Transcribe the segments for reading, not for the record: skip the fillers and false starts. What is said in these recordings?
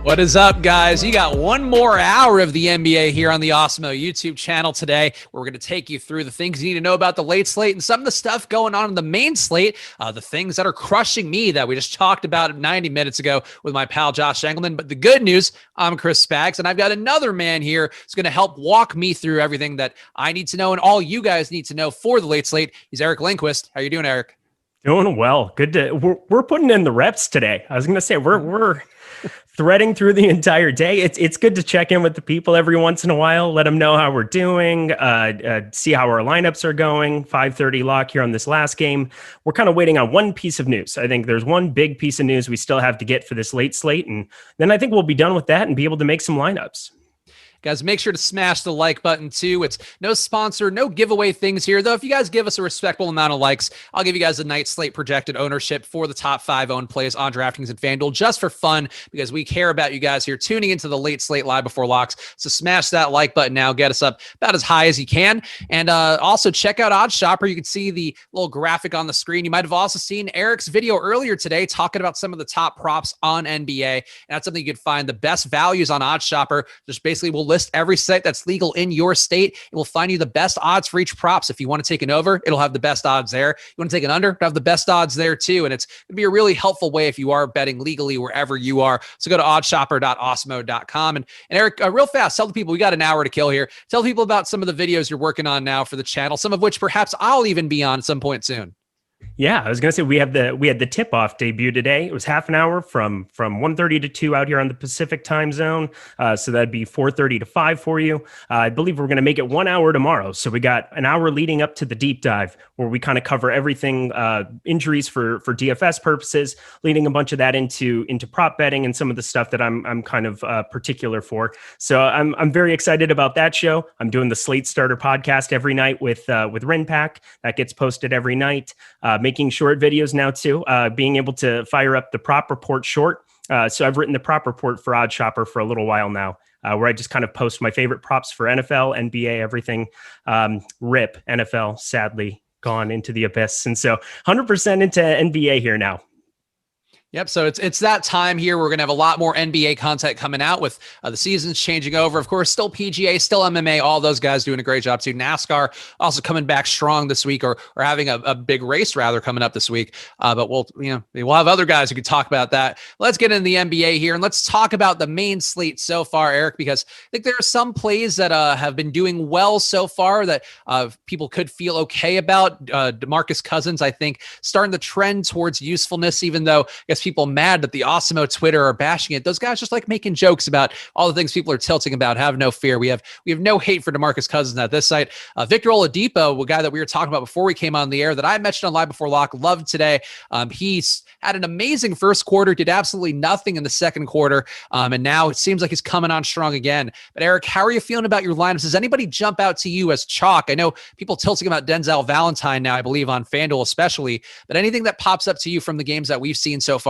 What is up, guys? You got one more hour of the NBA here on the Awesemo YouTube channel today. Where we're going to take you through the things you need to know about the late slate and some of the stuff going on in the main slate, the things that are crushing me that we just talked about 90 minutes ago with my pal Josh Engelman. But the good news, I'm Chris Spags, and I've got another man here who's going to help walk me through everything that I need to know and all you guys need to know for the late slate. He's Eric Lindquist. How you doing, Eric? Doing well. Good to we're putting in the reps today. I was going to say we're threading through the entire day. It's good to check in with the people every once in a while, let them know how we're doing, see how our lineups are going. 5:30 lock here on this last game. We're kind of waiting on one piece of news. I think there's one big piece of news we still have to get for this late slate, and then I think we'll be done with that and be able to make some lineups. Guys, make sure to smash the like button too. It's no sponsor, no giveaway things here, though. If you guys give us a respectable amount of likes, I'll give you guys a night slate projected ownership for the top 5 owned plays on DraftKings and FanDuel just for fun, because we care about you guys here tuning into the late slate live before locks. So smash that like button now. Get us up about as high as you can. And also check out Odds Shopper. You can see the little graphic on the screen. You might have also seen Eric's video earlier today talking about some of the top props on NBA. And that's something you can find the best values on Odds Shopper. Just basically we'll list every site that's legal in your state. It will find you the best odds for each props. If you want to take an over, it'll have the best odds there. You want to take an under, it'll have the best odds there too. And it's going to be a really helpful way if you are betting legally wherever you are. So go to oddshopper.awesemo.com. And Eric, real fast, tell the people, we got an hour to kill here. Tell people about some of the videos you're working on now for the channel, some of which perhaps I'll even be on at some point soon. Yeah, I was going to say we had the tip-off debut today. It was half an hour from 1:30 to 2 out here on the Pacific time zone. So that'd be 4:30 to 5 for you. I believe we're going to make it 1 hour tomorrow. So we got an hour leading up to the deep dive where we kind of cover everything, injuries for DFS purposes, leading a bunch of that into prop betting and some of the stuff that I'm kind of particular for. So I'm very excited about that show. I'm doing the Slate Starter podcast every night with Rinpack. That gets posted every night. Making short videos now too, being able to fire up the prop report short. So I've written the prop report for Odd Shopper for a little while now, where I just kind of post my favorite props for NFL, NBA, everything. RIP, NFL, sadly gone into the abyss. And so 100% into NBA here now. Yep. So it's that time here. We're going to have a lot more NBA content coming out with the seasons changing over. Of course, still PGA, still MMA, all those guys doing a great job too. NASCAR also coming back strong this week, or having a big race rather coming up this week. But we'll have other guys who can talk about that. Let's get into the NBA here and let's talk about the main slate so far, Eric, because I think there are some plays that have been doing well so far that people could feel okay about. DeMarcus Cousins, I think, starting the trend towards usefulness, even though I guess people mad that the Awesemo Twitter are bashing it. Those guys just like making jokes about all the things people are tilting about. Have no fear. We have no hate for DeMarcus Cousins at this site. Victor Oladipo, a guy that we were talking about before we came on the air that I mentioned on Live Before Lock, loved today. He's had an amazing first quarter, did absolutely nothing in the second quarter. And now it seems like he's coming on strong again. But Eric, how are you feeling about your lineups? Does anybody jump out to you as chalk? I know people tilting about Denzel Valentine now, I believe on FanDuel especially, but anything that pops up to you from the games that we've seen so far?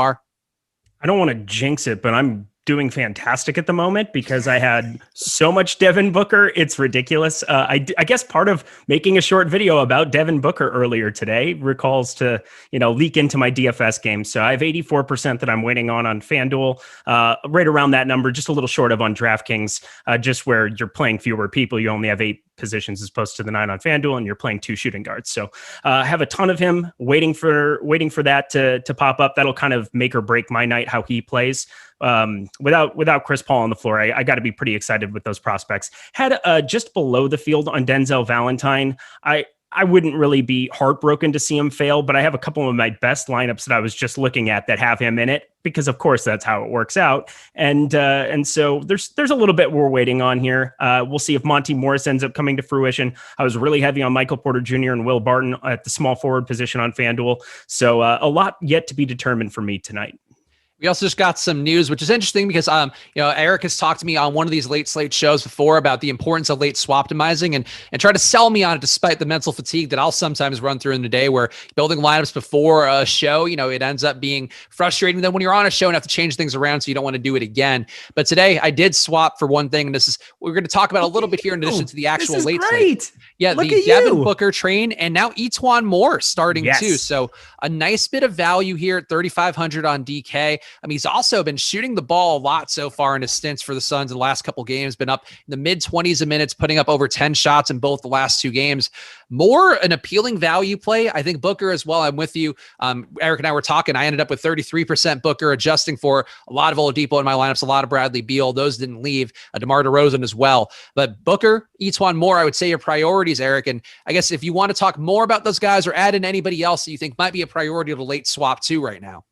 I don't want to jinx it, but I'm doing fantastic at the moment because I had so much Devin Booker. It's ridiculous. I guess part of making a short video about Devin Booker earlier today recalls to, leak into my DFS game. So I have 84% that I'm waiting on FanDuel, right around that number, just a little short of on DraftKings, just where you're playing fewer people. You only have 8 positions as opposed to the 9 on FanDuel, and you're playing 2 shooting guards. So I have a ton of him waiting for that to pop up. That'll kind of make or break my night, how he plays. Without Chris Paul on the floor, I got to be pretty excited with those prospects. Had just below the field on Denzel Valentine. I wouldn't really be heartbroken to see him fail, but I have a couple of my best lineups that I was just looking at that have him in it, because of course that's how it works out. And so there's a little bit we're waiting on here. We'll see if Monty Morris ends up coming to fruition. I was really heavy on Michael Porter Jr. and Will Barton at the small forward position on FanDuel. So a lot yet to be determined for me tonight. We also just got some news, which is interesting because, Eric has talked to me on one of these late slate shows before about the importance of late swaptimizing and try to sell me on it despite the mental fatigue that I'll sometimes run through in the day where building lineups before a show, it ends up being frustrating. Then when you're on a show and have to change things around, so you don't want to do it again. But today I did swap for one thing, and this is we're going to talk about a little bit here in addition to the actual late slate. Yeah, Look the at Devin you. Booker train, and now Etuan Moore starting Yes. too. So a nice bit of value here at 3,500 on DK. He's also been shooting the ball a lot so far in his stints for the Suns in the last couple games, been up in the mid 20s a minutes, putting up over 10 shots in both the last two games. More an appealing value play. I think Booker as well. I'm with you. Eric and I were talking. I ended up with 33% Booker, adjusting for a lot of Oladipo in my lineups, a lot of Bradley Beal. Those didn't leave. DeMar DeRozan as well. But Booker, Etuan Moore, I would say your priorities, Eric. And I guess if you want to talk more about those guys or add in anybody else that you think might be a priority of a late swap too right now.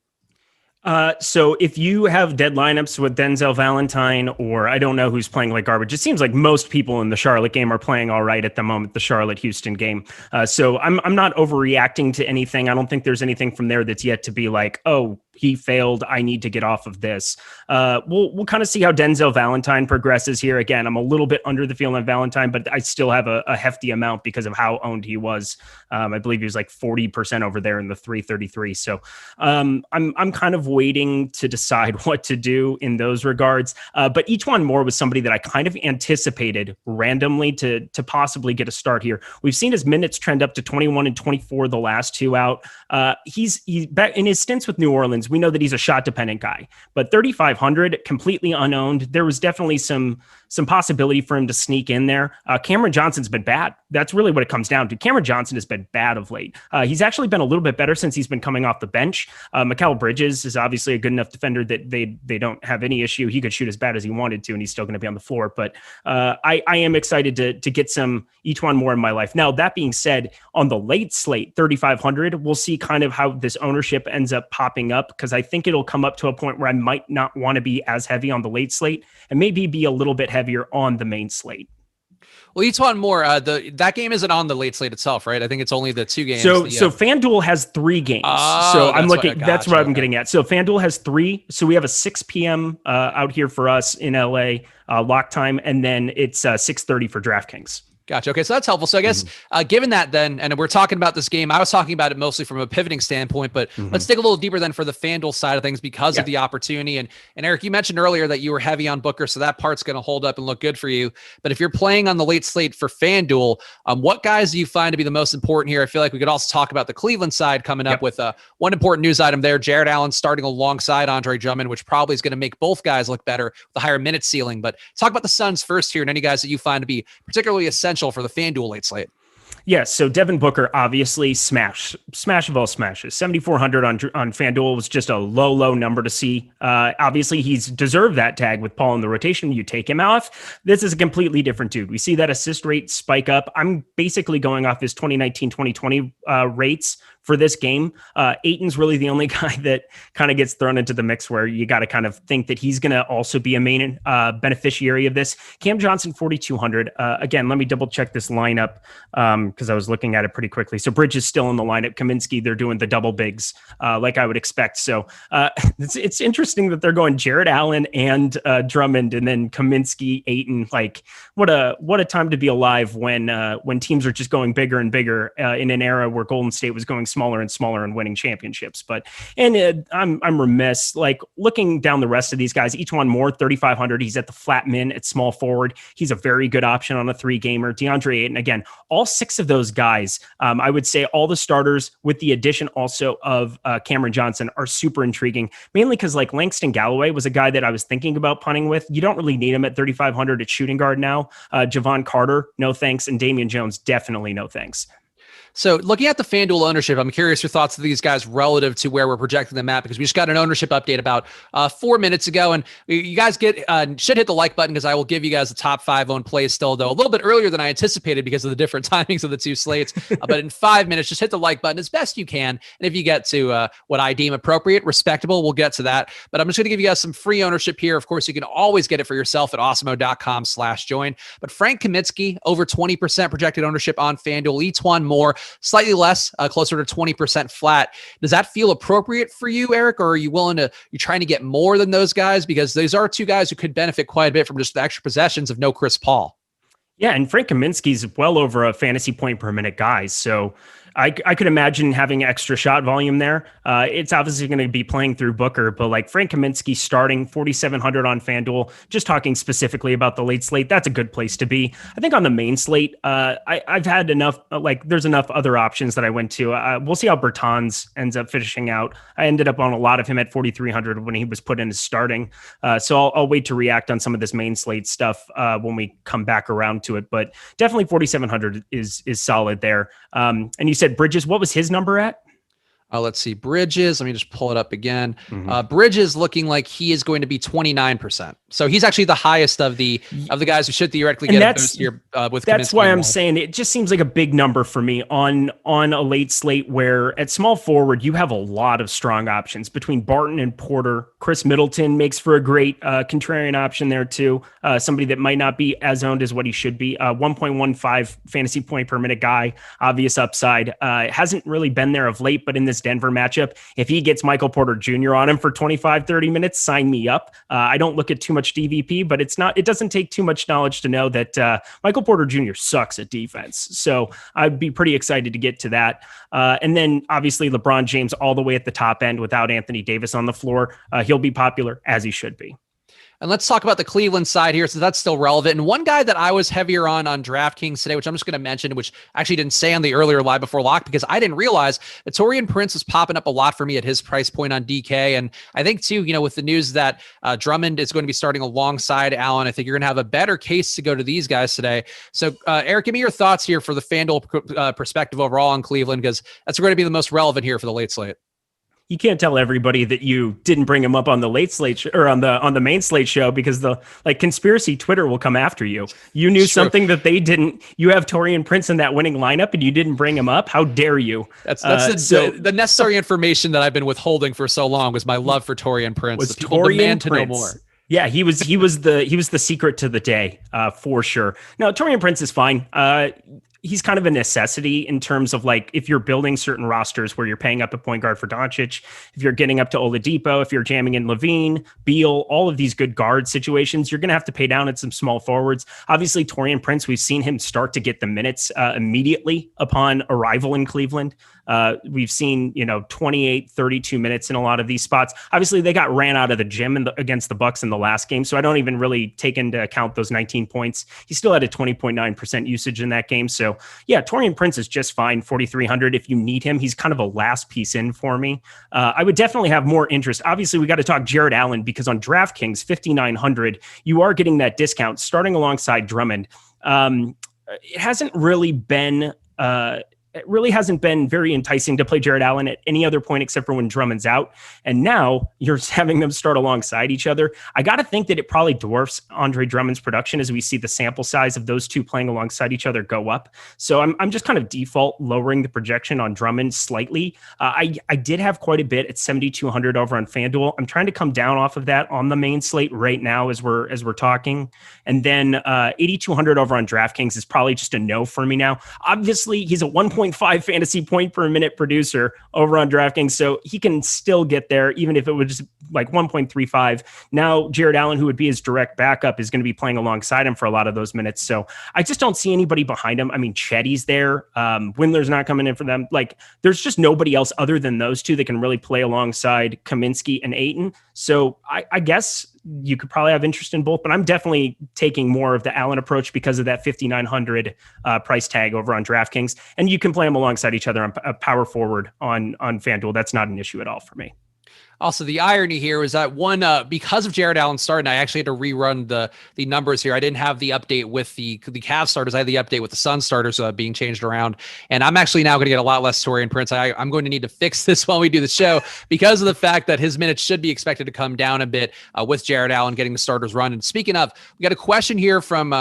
So if you have dead lineups with Denzel Valentine, or I don't know who's playing like garbage, it seems like most people in the Charlotte game are playing all right at the moment, the Charlotte-Houston game. So I'm not overreacting to anything. I don't think there's anything from there that's yet to be like, oh, he failed, I need to get off of this. We'll kind of see how Denzel Valentine progresses here. Again, I'm a little bit under the field on Valentine, but I still have a hefty amount because of how owned he was. I believe he was like 40% over there in the 333. So I'm kind of waiting to decide what to do in those regards. But Etuan Moore was somebody that I kind of anticipated randomly to possibly get a start here. We've seen his minutes trend up to 21 and 24 the last two out. He's back in his stints with New Orleans. We know that he's a shot dependent guy, but 3,500 completely unowned. There was definitely some possibility for him to sneak in there. Cameron Johnson's been bad. That's really what it comes down to. Cameron Johnson has been bad of late. He's actually been a little bit better since he's been coming off the bench. Mikal Bridges is obviously a good enough defender that they don't have any issue. He could shoot as bad as he wanted to, and he's still going to be on the floor. But I am excited to get some Etuan Moore in my life. Now, that being said, on the late slate, 3,500, we'll see kind of how this ownership ends up popping up, because I think it'll come up to a point where I might not want to be as heavy on the late slate and maybe be a little bit heavier on the main slate. Well, Etuan Moore, that game isn't on the late slate itself, right? I think it's only the two games. So FanDuel has 3 games. So I'm looking, that's what I'm getting at. So FanDuel has 3. So we have a 6 p.m. Out here for us in LA lock time. And then it's 6:30 for DraftKings. Gotcha. Okay, so that's helpful. So I guess given that then, and we're talking about this game, I was talking about it mostly from a pivoting standpoint, but let's dig a little deeper then for the FanDuel side of things because of the opportunity. And Eric, you mentioned earlier that you were heavy on Booker, so that part's going to hold up and look good for you. But if you're playing on the late slate for FanDuel, what guys do you find to be the most important here? I feel like we could also talk about the Cleveland side coming up with one important news item there. Jared Allen starting alongside Andre Drummond, which probably is going to make both guys look better with the higher minute ceiling. But talk about the Suns first here and any guys that you find to be particularly essential for the FanDuel late slate. Yes, so Devin Booker, obviously smash of all smashes. 7,400 on FanDuel was just a low number to see. Obviously, he's deserved that tag with Paul in the rotation. You take him off, this is a completely different dude. We see that assist rate spike up. I'm basically going off his 2019-2020 rates for this game. Ayton's really the only guy that kind of gets thrown into the mix where you got to kind of think that he's going to also be a main beneficiary of this. Cam Johnson, 4,200. Again, let me double check this lineup because I was looking at it pretty quickly. So Bridge is still in the lineup. Kaminsky, they're doing the double bigs like I would expect. So it's interesting that they're going Jared Allen and Drummond and then Kaminsky, Ayton. Like what a time to be alive when teams are just going bigger and bigger in an era where Golden State was going smaller and smaller and winning championships. But I'm remiss, like looking down the rest of these guys. Etuan Moore, 3,500. He's at the flat min at small forward. He's a very good option on a 3-gamer. DeAndre Ayton, again, all 6 of those guys, I would say all the starters with the addition also of Cameron Johnson are super intriguing, mainly because like Langston Galloway was a guy that I was thinking about punting with. You don't really need him at 3,500 at shooting guard now. Javon Carter, no thanks. And Damian Jones, definitely no thanks. So looking at the FanDuel ownership, I'm curious your thoughts of these guys relative to where we're projecting them at, because we just got an ownership update about 4 minutes ago. And you guys should hit the like button because I will give you guys the top 5 owned plays still, though a little bit earlier than I anticipated because of the different timings of the 2 slates. But in 5 minutes, just hit the like button as best you can. And if you get to what I deem appropriate, respectable, we'll get to that. But I'm just going to give you guys some free ownership here. Of course, you can always get it for yourself at awesemo.com/join. But Frank Kaminsky, over 20% projected ownership on FanDuel. Etuan Moore, more, slightly less, closer to 20% flat. Does that feel appropriate for you, Eric, or are you you trying to get more than those guys? Because those are two guys who could benefit quite a bit from just the extra possessions of no Chris Paul. Yeah, and Frank Kaminsky's well over a fantasy point per minute guy. So I could imagine having extra shot volume there. It's obviously going to be playing through Booker, but like Frank Kaminsky starting 4,700 on FanDuel, just talking specifically about the late slate, that's a good place to be. I think on the main slate, I've had enough, there's enough other options that I went to. We'll see how Bertans ends up finishing out. I ended up on a lot of him at 4,300 when he was put in as starting. So I'll wait to react on some of this main slate stuff when we come back around to it, but definitely 4,700 is solid there. And you said Bridges, what was his number at? Let's see, Bridges. Let me just pull it up again. Bridges looking like he is going to be 29%. So he's actually the highest of the guys who should theoretically get a boost here with. That's why I'm saying it just seems like a big number for me on a late slate where at small forward you have a lot of strong options between Barton and Porter. Chris Middleton makes for a great contrarian option there too. Somebody that might not be as owned as what he should be. 1.15 fantasy point per minute guy. Obvious upside. Hasn't really been there of late, but in this Denver matchup, if he gets Michael Porter Jr. on him for 25, 30 minutes, sign me up. I don't look at too much DVP, but it doesn't take too much knowledge to know that Michael Porter Jr. sucks at defense. So I'd be pretty excited to get to that. And then obviously LeBron James all the way at the top end without Anthony Davis on the floor. He'll be popular as he should be. And let's talk about the Cleveland side here, since that's still relevant. And one guy that I was heavier on DraftKings today, which I'm just going to mention, which I actually didn't say on the earlier live before lock, because I didn't realize that Taurean Prince was popping up a lot for me at his price point on DK. And I think too, with the news that Drummond is going to be starting alongside Allen, I think you're going to have a better case to go to these guys today. So Eric, give me your thoughts here for the FanDuel perspective overall on Cleveland, because that's going to be the most relevant here for the late slate. You can't tell everybody that you didn't bring him up on the late slate or on the main slate show, because the conspiracy Twitter will come after you. You knew something that they didn't. You have Taurean Prince in that winning lineup and you didn't bring him up. How dare you? That's the necessary information that I've been withholding for so long was my love for Taurean Prince. Was the people demand to know more. Yeah, he was the secret to the day for sure. Now Taurean Prince is fine. He's kind of a necessity in terms of if you're building certain rosters where you're paying up a point guard for Doncic, if you're getting up to Oladipo, if you're jamming in Levine, Beal, all of these good guard situations, you're going to have to pay down at some small forwards. Obviously, Taurean Prince, we've seen him start to get the minutes immediately upon arrival in Cleveland. We've seen, 28, 32 minutes in a lot of these spots. Obviously, they got ran out of the gym against the Bucks in the last game, so I don't even really take into account those 19 points. He still had a 20.9% usage in that game. So, yeah, Taurean Prince is just fine, 4,300 if you need him. He's kind of a last piece in for me. I would definitely have more interest. Obviously, we got to talk Jared Allen, because on DraftKings, 5,900, you are getting that discount starting alongside Drummond. It hasn't really been... It really hasn't been very enticing to play Jared Allen at any other point except for when Drummond's out. And now you're having them start alongside each other. I got to think that it probably dwarfs Andre Drummond's production as we see the sample size of those two playing alongside each other go up. So I'm just kind of default lowering the projection on Drummond slightly. I did have quite a bit at 7,200 over on FanDuel. I'm trying to come down off of that on the main slate right now as we're talking. And then 8,200 over on DraftKings is probably just a no for me now. Obviously, he's a 1.5 fantasy point per minute producer over on DraftKings, so he can still get there even if it was just 1.35. Now Jared Allen, who would be his direct backup, is going to be playing alongside him for a lot of those minutes. So I just don't see anybody behind him. I mean, Chetty's there. Windler's not coming in for them. There's just nobody else other than those two that can really play alongside Kaminsky and Ayton. So I guess you could probably have interest in both, but I'm definitely taking more of the Allen approach because of that 5,900 price tag over on DraftKings. And you can play them alongside each other on power forward on FanDuel. That's not an issue at all for me. Also, the irony here was that because of Jared Allen starting, I actually had to rerun the numbers here. I didn't have the update with the Cavs starters. I had the update with the Suns starters being changed around. And I'm actually now going to get a lot less Taurean Prince. I'm going to need to fix this while we do the show because of the fact that his minutes should be expected to come down a bit with Jared Allen getting the starters run. And speaking of, we got a question here from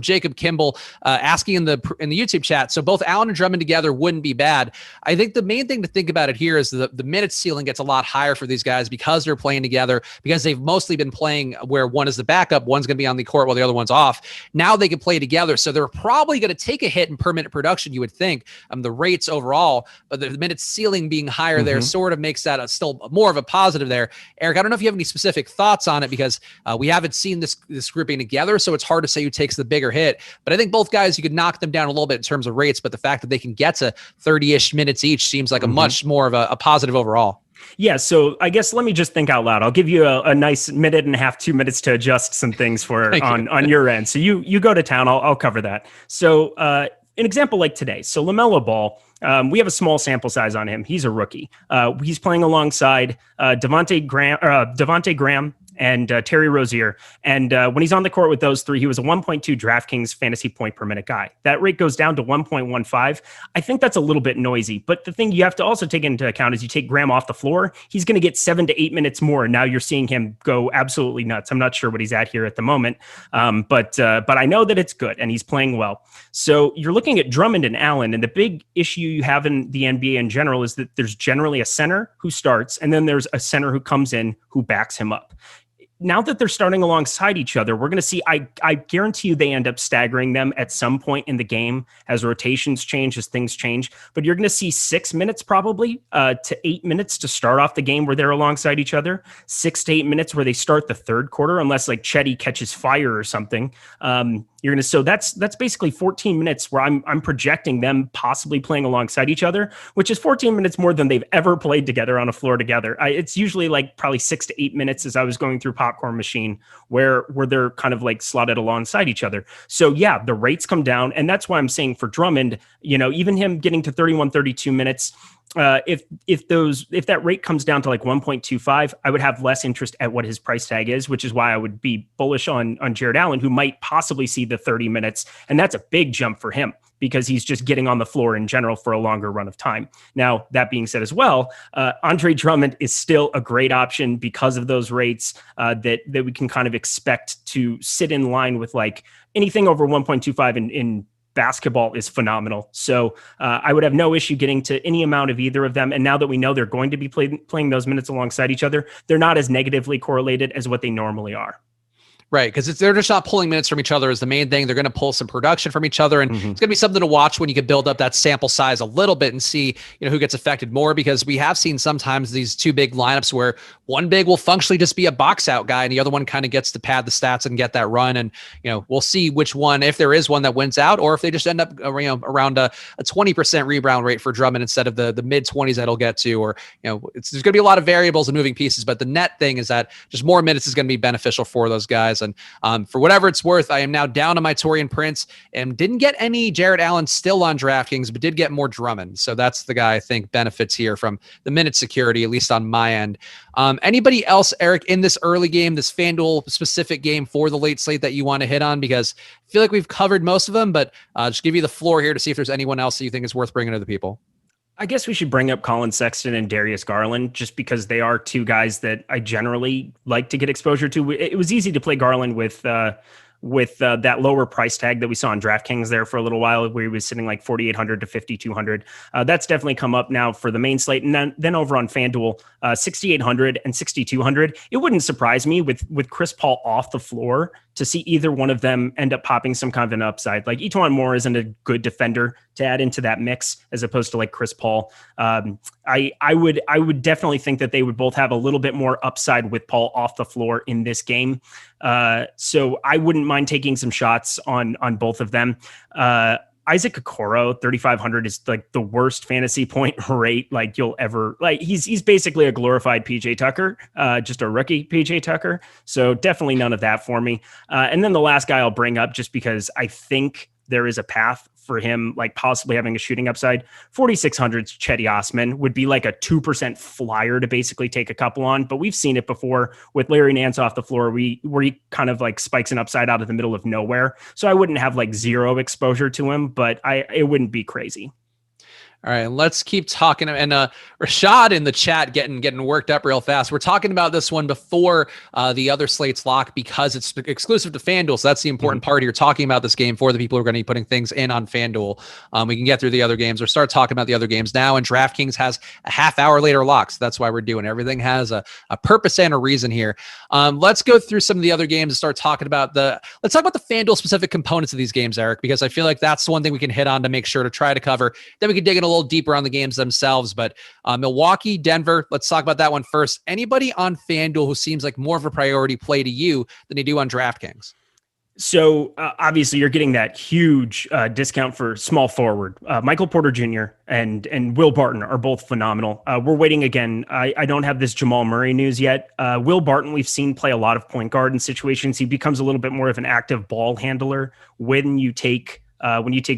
Jacob Kimball asking in the YouTube chat. So both Allen and Drummond together wouldn't be bad. I think the main thing to think about it here is the minutes ceiling gets a lot higher for for these guys because they're playing together, because they've mostly been playing where one is the backup, one's going to be on the court while the other one's off. Now they can play together. So they're probably going to take a hit in per minute production, you would think, the rates overall, but the minute ceiling being higher there sort of makes that still more of a positive there. Eric, I don't know if you have any specific thoughts on it because we haven't seen this grouping together, so it's hard to say who takes the bigger hit. But I think both guys, you could knock them down a little bit in terms of rates, but the fact that they can get to 30-ish minutes each seems like a much more of a positive overall. Yeah, so I guess let me just think out loud. I'll give you a nice minute and a half, 2 minutes to adjust some things for on your end. So you go to town. I'll cover that. So an example like today. So LaMelo Ball, we have a small sample size on him. He's a rookie. He's playing alongside Devontae Graham and Terry Rozier. And when he's on the court with those three, he was a 1.2 DraftKings fantasy point per minute guy. That rate goes down to 1.15. I think that's a little bit noisy. But the thing you have to also take into account is you take Graham off the floor, he's going to get 7 to 8 minutes more. Now you're seeing him go absolutely nuts. I'm not sure what he's at here at the moment, but I know that it's good and he's playing well. So you're looking at Drummond and Allen, and the big issue you have in the NBA in general is that there's generally a center who starts, and then there's a center who comes in who backs him up. Now that they're starting alongside each other, we're going to see, I guarantee you they end up staggering them at some point in the game as rotations change, as things change. But you're going to see 6 minutes probably to 8 minutes to start off the game where they're alongside each other, 6 to 8 minutes where they start the third quarter, unless like Chetty catches fire or something. So that's basically 14 minutes where I'm projecting them possibly playing alongside each other, which is 14 minutes more than they've ever played together on a floor together. It's usually like probably 6 to 8 minutes as I was going through Popcorn Machine where they're kind of like slotted alongside each other. So yeah, the rates come down. And that's why I'm saying for Drummond, even him getting to 31, 32 minutes, if that rate comes down to like 1.25, I would have less interest at what his price tag is, which is why I would be bullish on Jared Allen, who might possibly see the 30 minutes. And that's a big jump for him because he's just getting on the floor in general for a longer run of time. Now, that being said as well, Andre Drummond is still a great option because of those rates that we can kind of expect to sit in line with like anything over 1.25 in basketball is phenomenal. So I would have no issue getting to any amount of either of them. And now that we know they're going to be playing those minutes alongside each other, they're not as negatively correlated as what they normally are. Right, because they're just not pulling minutes from each other is the main thing. They're going to pull some production from each other, and it's going to be something to watch when you can build up that sample size a little bit and see who gets affected more, because we have seen sometimes these two big lineups where one big will functionally just be a box out guy and the other one kind of gets to pad the stats and get that run. And we'll see which one, if there is one that wins out, or if they just end up around a 20% rebound rate for Drummond instead of the mid 20s that he'll get to, or there's going to be a lot of variables and moving pieces. But the net thing is that just more minutes is going to be beneficial for those guys. And for whatever it's worth, I am now down to my Taurean Prince and didn't get any Jared Allen still on DraftKings, but did get more Drummond. So that's the guy I think benefits here from the minute security, at least on my end. Anybody else, Eric, in this early game, this FanDuel specific game for the late slate that you want to hit on? Because I feel like we've covered most of them, but just give you the floor here to see if there's anyone else that you think is worth bringing to the people. I guess we should bring up Colin Sexton and Darius Garland just because they are two guys that I generally like to get exposure to. It was easy to play Garland with that lower price tag that we saw on DraftKings there for a little while, where he was sitting like 4,800 to 5,200. That's definitely come up now for the main slate. And then over on FanDuel, 6,800 and 6,200. It wouldn't surprise me with Chris Paul off the floor to see either one of them end up popping some kind of an upside. Like Etuan Moore isn't a good defender to add into that mix as opposed to like Chris Paul. I would definitely think that they would both have a little bit more upside with Paul off the floor in this game. So I wouldn't mind taking some shots on both of them. Isaac Okoro, 3,500 is like the worst fantasy point rate like you'll ever like. He's basically a glorified PJ Tucker, just a rookie PJ Tucker. So definitely none of that for me. And then the last guy I'll bring up, just because I think there is a path for him, like possibly having a shooting upside. 4,600's Chetty Osman would be like a 2% flyer to basically take a couple on, but we've seen it before with Larry Nance off the floor, where he kind of like spikes an upside out of the middle of nowhere. So I wouldn't have like zero exposure to him, but it wouldn't be crazy. All right, let's keep talking. And Rashad in the chat getting worked up real fast. We're talking about this one before the other slates lock because it's exclusive to FanDuel. So that's the important part here. Talking about this game for the people who are going to be putting things in on FanDuel. We can get through the other games or start talking about the other games now. And DraftKings has a half hour later lock. So that's why we're doing everything has a purpose and a reason here. Let's go through some of the other games and start talking about let's talk about the FanDuel specific components of these games, Eric, because I feel like that's the one thing we can hit on to make sure to try to cover. Then we can dig in a little deeper on the games themselves. But Milwaukee, Denver, let's talk about that one first. Anybody on FanDuel who seems like more of a priority play to you than you do on DraftKings? So obviously you're getting that huge discount for small forward. Michael Porter Jr. and Will Barton are both phenomenal. We're waiting again. I don't have this Jamal Murray news yet. Will Barton, we've seen play a lot of point guard in situations. He becomes a little bit more of an active ball handler when you take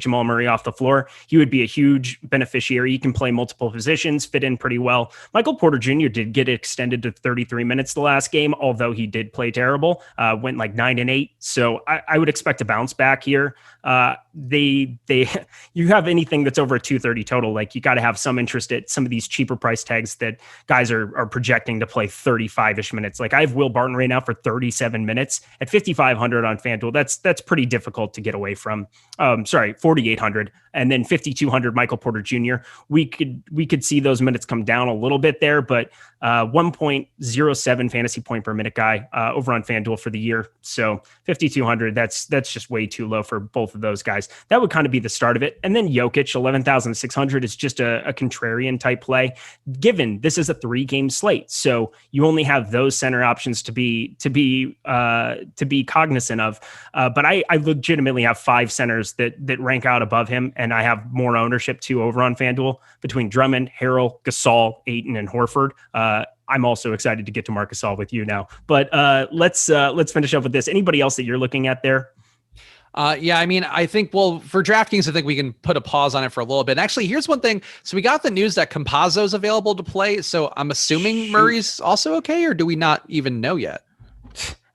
Jamal Murray off the floor. He would be a huge beneficiary. He can play multiple positions, fit in pretty well. Michael Porter Jr. did get extended to 33 minutes the last game, although he did play terrible, went like 9-8. So I would expect a bounce back here. You have anything that's over a 230 total, like you got to have some interest at some of these cheaper price tags that guys are projecting to play 35-ish minutes. Like I have Will Barton right now for 37 minutes at 5,500 on FanDuel. That's pretty difficult to get away from. 4,800, and then 5,200 Michael Porter Jr. We could see those minutes come down a little bit there, but 1.07 fantasy point per minute guy over on FanDuel for the year. So 5,200, that's just way too low for both of those guys. That would kind of be the start of it. And then Jokic, 11,600 is just a contrarian type play, given this is a 3-game slate. So you only have those center options to be cognizant of. But I legitimately have 5 centers that rank out above him, and I have more ownership too over on FanDuel between Drummond, Harrell, Gasol, Ayton, and Horford. I'm also excited to get to Marc Gasol with you now, but let's finish up with this. Anybody else that you're looking at there? Yeah, I mean, I think, well, for DraftKings, I think we can put a pause on it for a little bit. And actually, here's one thing. So we got the news that Campazzo is available to play. So I'm assuming Murray's also okay, or do we not even know yet?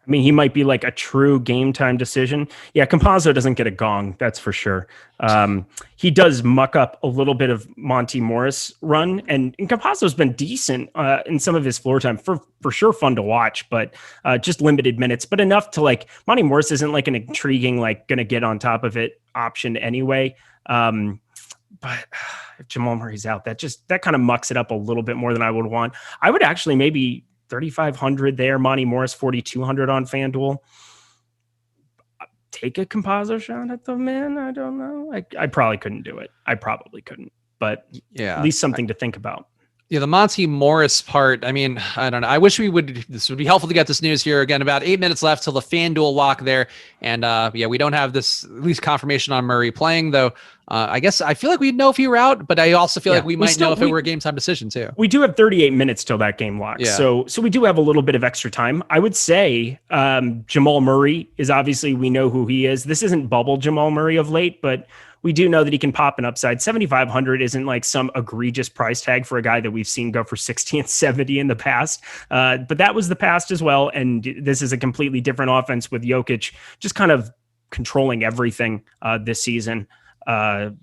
I mean, he might be like a true game time decision. Yeah, Campazzo doesn't get a gong, that's for sure. He does muck up a little bit of Monty Morris run, and Campazzo's been decent in some of his floor time, for sure fun to watch, but just limited minutes, but enough to like, Monty Morris isn't like an intriguing, like gonna get on top of it option anyway. But if Jamal Murray's out, that kind of mucks it up a little bit more than I would want. I would actually maybe 3,500 there. Monty Morris, 4,200 on FanDuel. Take a Campazzo shot at the man. I don't know. I probably couldn't do it. I probably couldn't, but yeah, at least something to think about. Yeah, the Monty Morris part, I mean, I don't know. I wish this would be helpful to get this news here. Again, about 8 minutes left till the FanDuel lock there. And yeah, we don't have this, at least confirmation on Murray playing, though. I guess I feel like we'd know if he were out, but I also feel like we might know if it were a game time decision too. We do have 38 minutes till that game locks. Yeah. So we do have a little bit of extra time. I would say Jamal Murray is obviously, we know who he is. This isn't bubble Jamal Murray of late, but we do know that he can pop an upside. 7,500 isn't like some egregious price tag for a guy that we've seen go for 60 and 70 in the past. But that was the past as well. And this is a completely different offense with Jokic just kind of controlling everything this season. I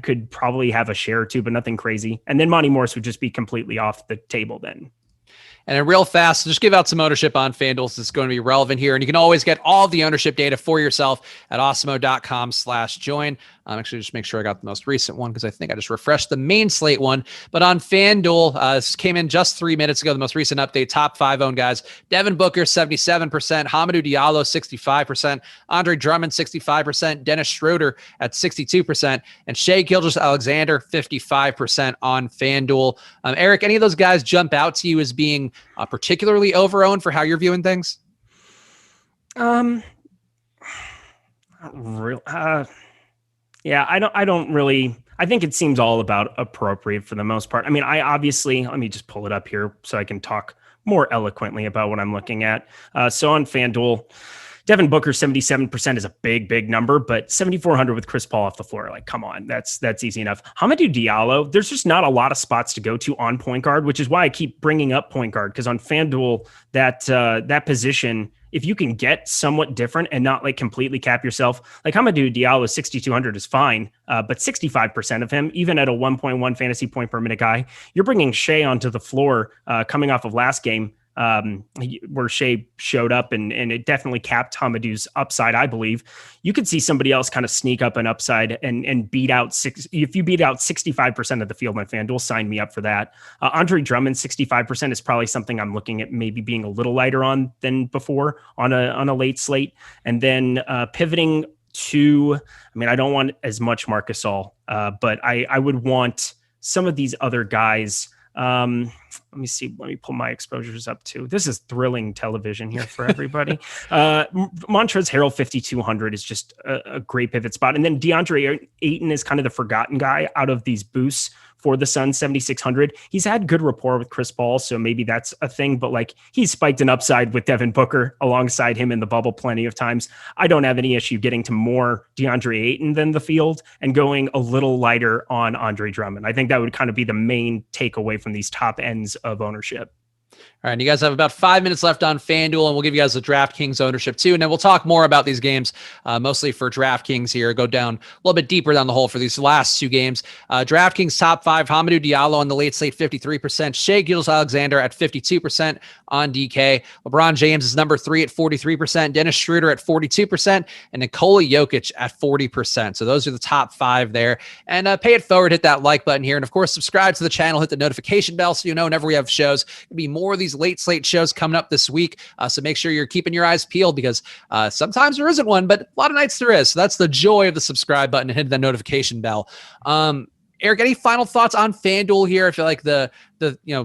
could probably have a share or two, but nothing crazy. And then Monty Morris would just be completely off the table then. And then real fast, just give out some ownership on FanDuel. So it's going to be relevant here. And you can always get all of the ownership data for yourself at awesemo.com/join. Actually, just make sure I got the most recent one because I think I just refreshed the main slate one. But on FanDuel, this came in just 3 minutes ago, the most recent update, top 5 owned guys. Devin Booker, 77%. Hamidou Diallo, 65%. Andre Drummond, 65%. Dennis Schroeder at 62%. And Shai Gilgeous-Alexander, 55% on FanDuel. Eric, any of those guys jump out to you as being particularly over-owned for how you're viewing things? Not real. Yeah, I don't really, I think it seems all about appropriate for the most part. I mean, I obviously, let me just pull it up here so I can talk more eloquently about what I'm looking at. So on FanDuel, Devin Booker 77% is a big number, but 7,400 with Chris Paul off the floor, like, come on, that's easy enough. Hamidou Diallo, there's just not a lot of spots to go to on point guard, which is why I keep bringing up point guard, because on FanDuel, that position, if you can get somewhat different and not like completely cap yourself, like Hamidou Diallo 6,200 is fine, but 65% of him, even at a 1.1 fantasy point per minute guy, you're bringing Shea onto the floor coming off of last game, where Shea showed up and it definitely capped Hamidou's upside, I believe. You could see somebody else kind of sneak up an upside and beat out if you beat out 65% of the field on FanDuel, sign me up for that. Andre Drummond, 65% is probably something I'm looking at maybe being a little lighter on than before on a late slate. And then pivoting to, I mean, I don't want as much Marc Gasol, but I would want some of these other guys. Let me see. Let me pull my exposures up too. This is thrilling television here for everybody. Montrezl Harrell 5,200 is just a great pivot spot. And then DeAndre Ayton is kind of the forgotten guy out of these boosts for the Suns, 7,600. He's had good rapport with Chris Paul, so maybe that's a thing, but like he's spiked an upside with Devin Booker alongside him in the bubble plenty of times. I don't have any issue getting to more DeAndre Ayton than the field and going a little lighter on Andre Drummond. I think that would kind of be the main takeaway from these top ends of ownership. All right, and you guys have about 5 minutes left on FanDuel, and we'll give you guys the DraftKings ownership too. And then we'll talk more about these games, mostly for DraftKings here. Go down a little bit deeper down the hole for these last two games. DraftKings top five, Hamidou Diallo on the late slate, 53%. Shai Gilgeous-Alexander at 52% on DK. LeBron James is number 3 at 43%. Dennis Schroeder at 42%. And Nikola Jokic at 40%. So those are the top five there. And pay it forward, hit that like button here. And of course, subscribe to the channel, hit the notification bell so you know whenever we have shows. There'll be more of these late slate shows coming up this week. So make sure you're keeping your eyes peeled because sometimes there isn't one, but a lot of nights there is. So that's the joy of the subscribe button and hit the notification bell. Eric, any final thoughts on FanDuel here? I feel like the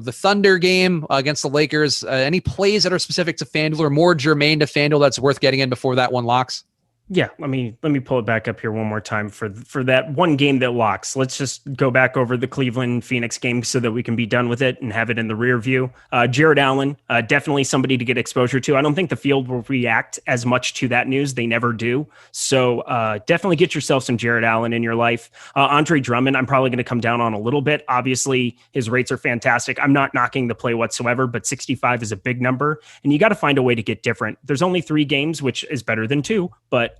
Thunder game against the Lakers, any plays that are specific to FanDuel or more germane to FanDuel that's worth getting in before that one locks? Yeah, let me pull it back up here one more time for that one game that locks. Let's just go back over the Cleveland Phoenix game so that we can be done with it and have it in the rear view. Jared Allen, definitely somebody to get exposure to. I don't think the field will react as much to that news. They never do. So definitely get yourself some Jared Allen in your life. Andre Drummond, I'm probably going to come down on a little bit. Obviously, his rates are fantastic. I'm not knocking the play whatsoever, but 65 is a big number, and you got to find a way to get different. There's only 3 games, which is better than 2, but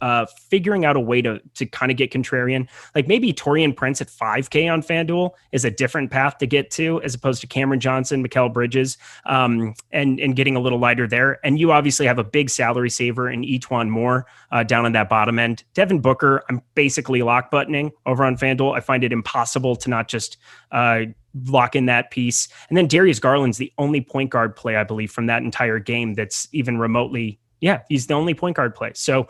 figuring out a way to kind of get contrarian, like maybe Taurean Prince at 5K on FanDuel is a different path to get to as opposed to Cameron Johnson, Mikal Bridges, and getting a little lighter there. And you obviously have a big salary saver in Etuan Moore down on that bottom end. Devin Booker, I'm basically lock buttoning over on FanDuel. I find it impossible to not just lock in that piece. And then Darius Garland's the only point guard play, I believe, from that entire game that's even remotely. Yeah, he's the only point guard play. So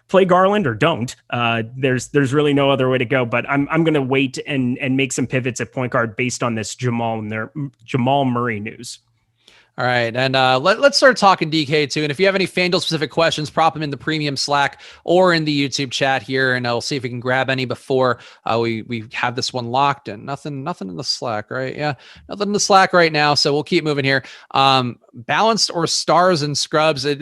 play Garland or don't. There's really no other way to go. But I'm going to wait and make some pivots at point guard based on this Jamal Murray news. All right, and let's start talking DK too. And if you have any FanDuel specific questions, prop them in the premium Slack or in the YouTube chat here, and we'll see if we can grab any before we have this one locked. And nothing in the Slack, right? Yeah, nothing in the Slack right now. So we'll keep moving here. Balanced or stars and scrubs? Do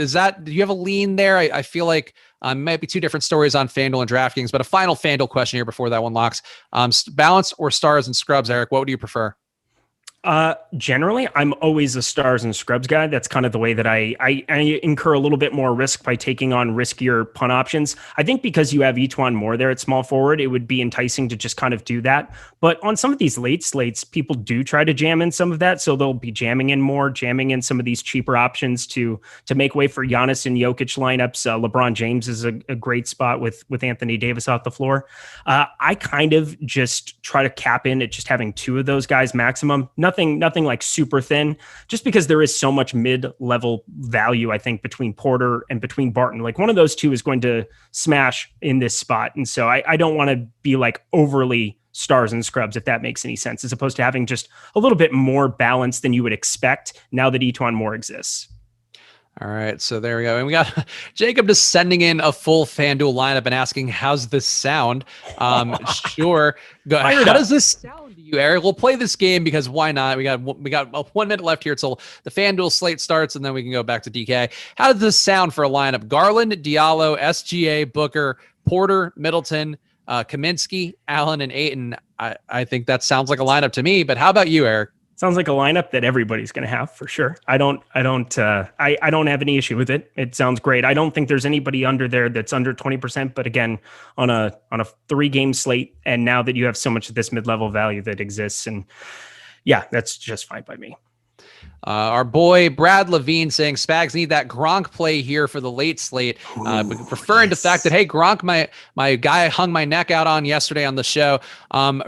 you have a lean there? I feel like might be two different stories on FanDuel and DraftKings, but a final FanDuel question here before that one locks. Balanced or stars and scrubs, Eric? What would you prefer? Generally, I'm always a stars and scrubs guy. That's kind of the way that I incur a little bit more risk by taking on riskier punt options. I think because you have Etuan Moore there at small forward, it would be enticing to just kind of do that. But on some of these late slates, people do try to jam in some of that. So they'll be jamming in some of these cheaper options to make way for Giannis and Jokic lineups. LeBron James is a great spot with Anthony Davis off the floor. I kind of just try to cap in at just having 2 of those guys maximum. Nothing like super thin, just because there is so much mid-level value, I think, between Porter and between Barton. Like one of those 2 is going to smash in this spot. And so I don't want to be like overly stars and scrubs, if that makes any sense, as opposed to having just a little bit more balance than you would expect now that Etuan Moore exists. All right, so there we go. And we got Jacob just sending in a full FanDuel lineup and asking, how's this sound? Sure. Go. How does this sound to you, Eric? We'll play this game because why not? We got 1 minute left here till the FanDuel slate starts, and then we can go back to DK. How does this sound for a lineup? Garland, Diallo, SGA, Booker, Porter, Middleton, Kaminsky, Allen, and Ayton. I think that sounds like a lineup to me, but how about you, Eric? Sounds like a lineup that everybody's going to have for sure. I don't have any issue with it. It sounds great. I don't think there's anybody under there that's under 20%, but again, on a 3-game slate. And now that you have so much of this mid-level value that exists, and yeah, that's just fine by me. Our boy Brad Levine saying Spags need that Gronk play here for the late slate, referring to the fact that, hey, Gronk, my guy hung my neck out on yesterday on the show.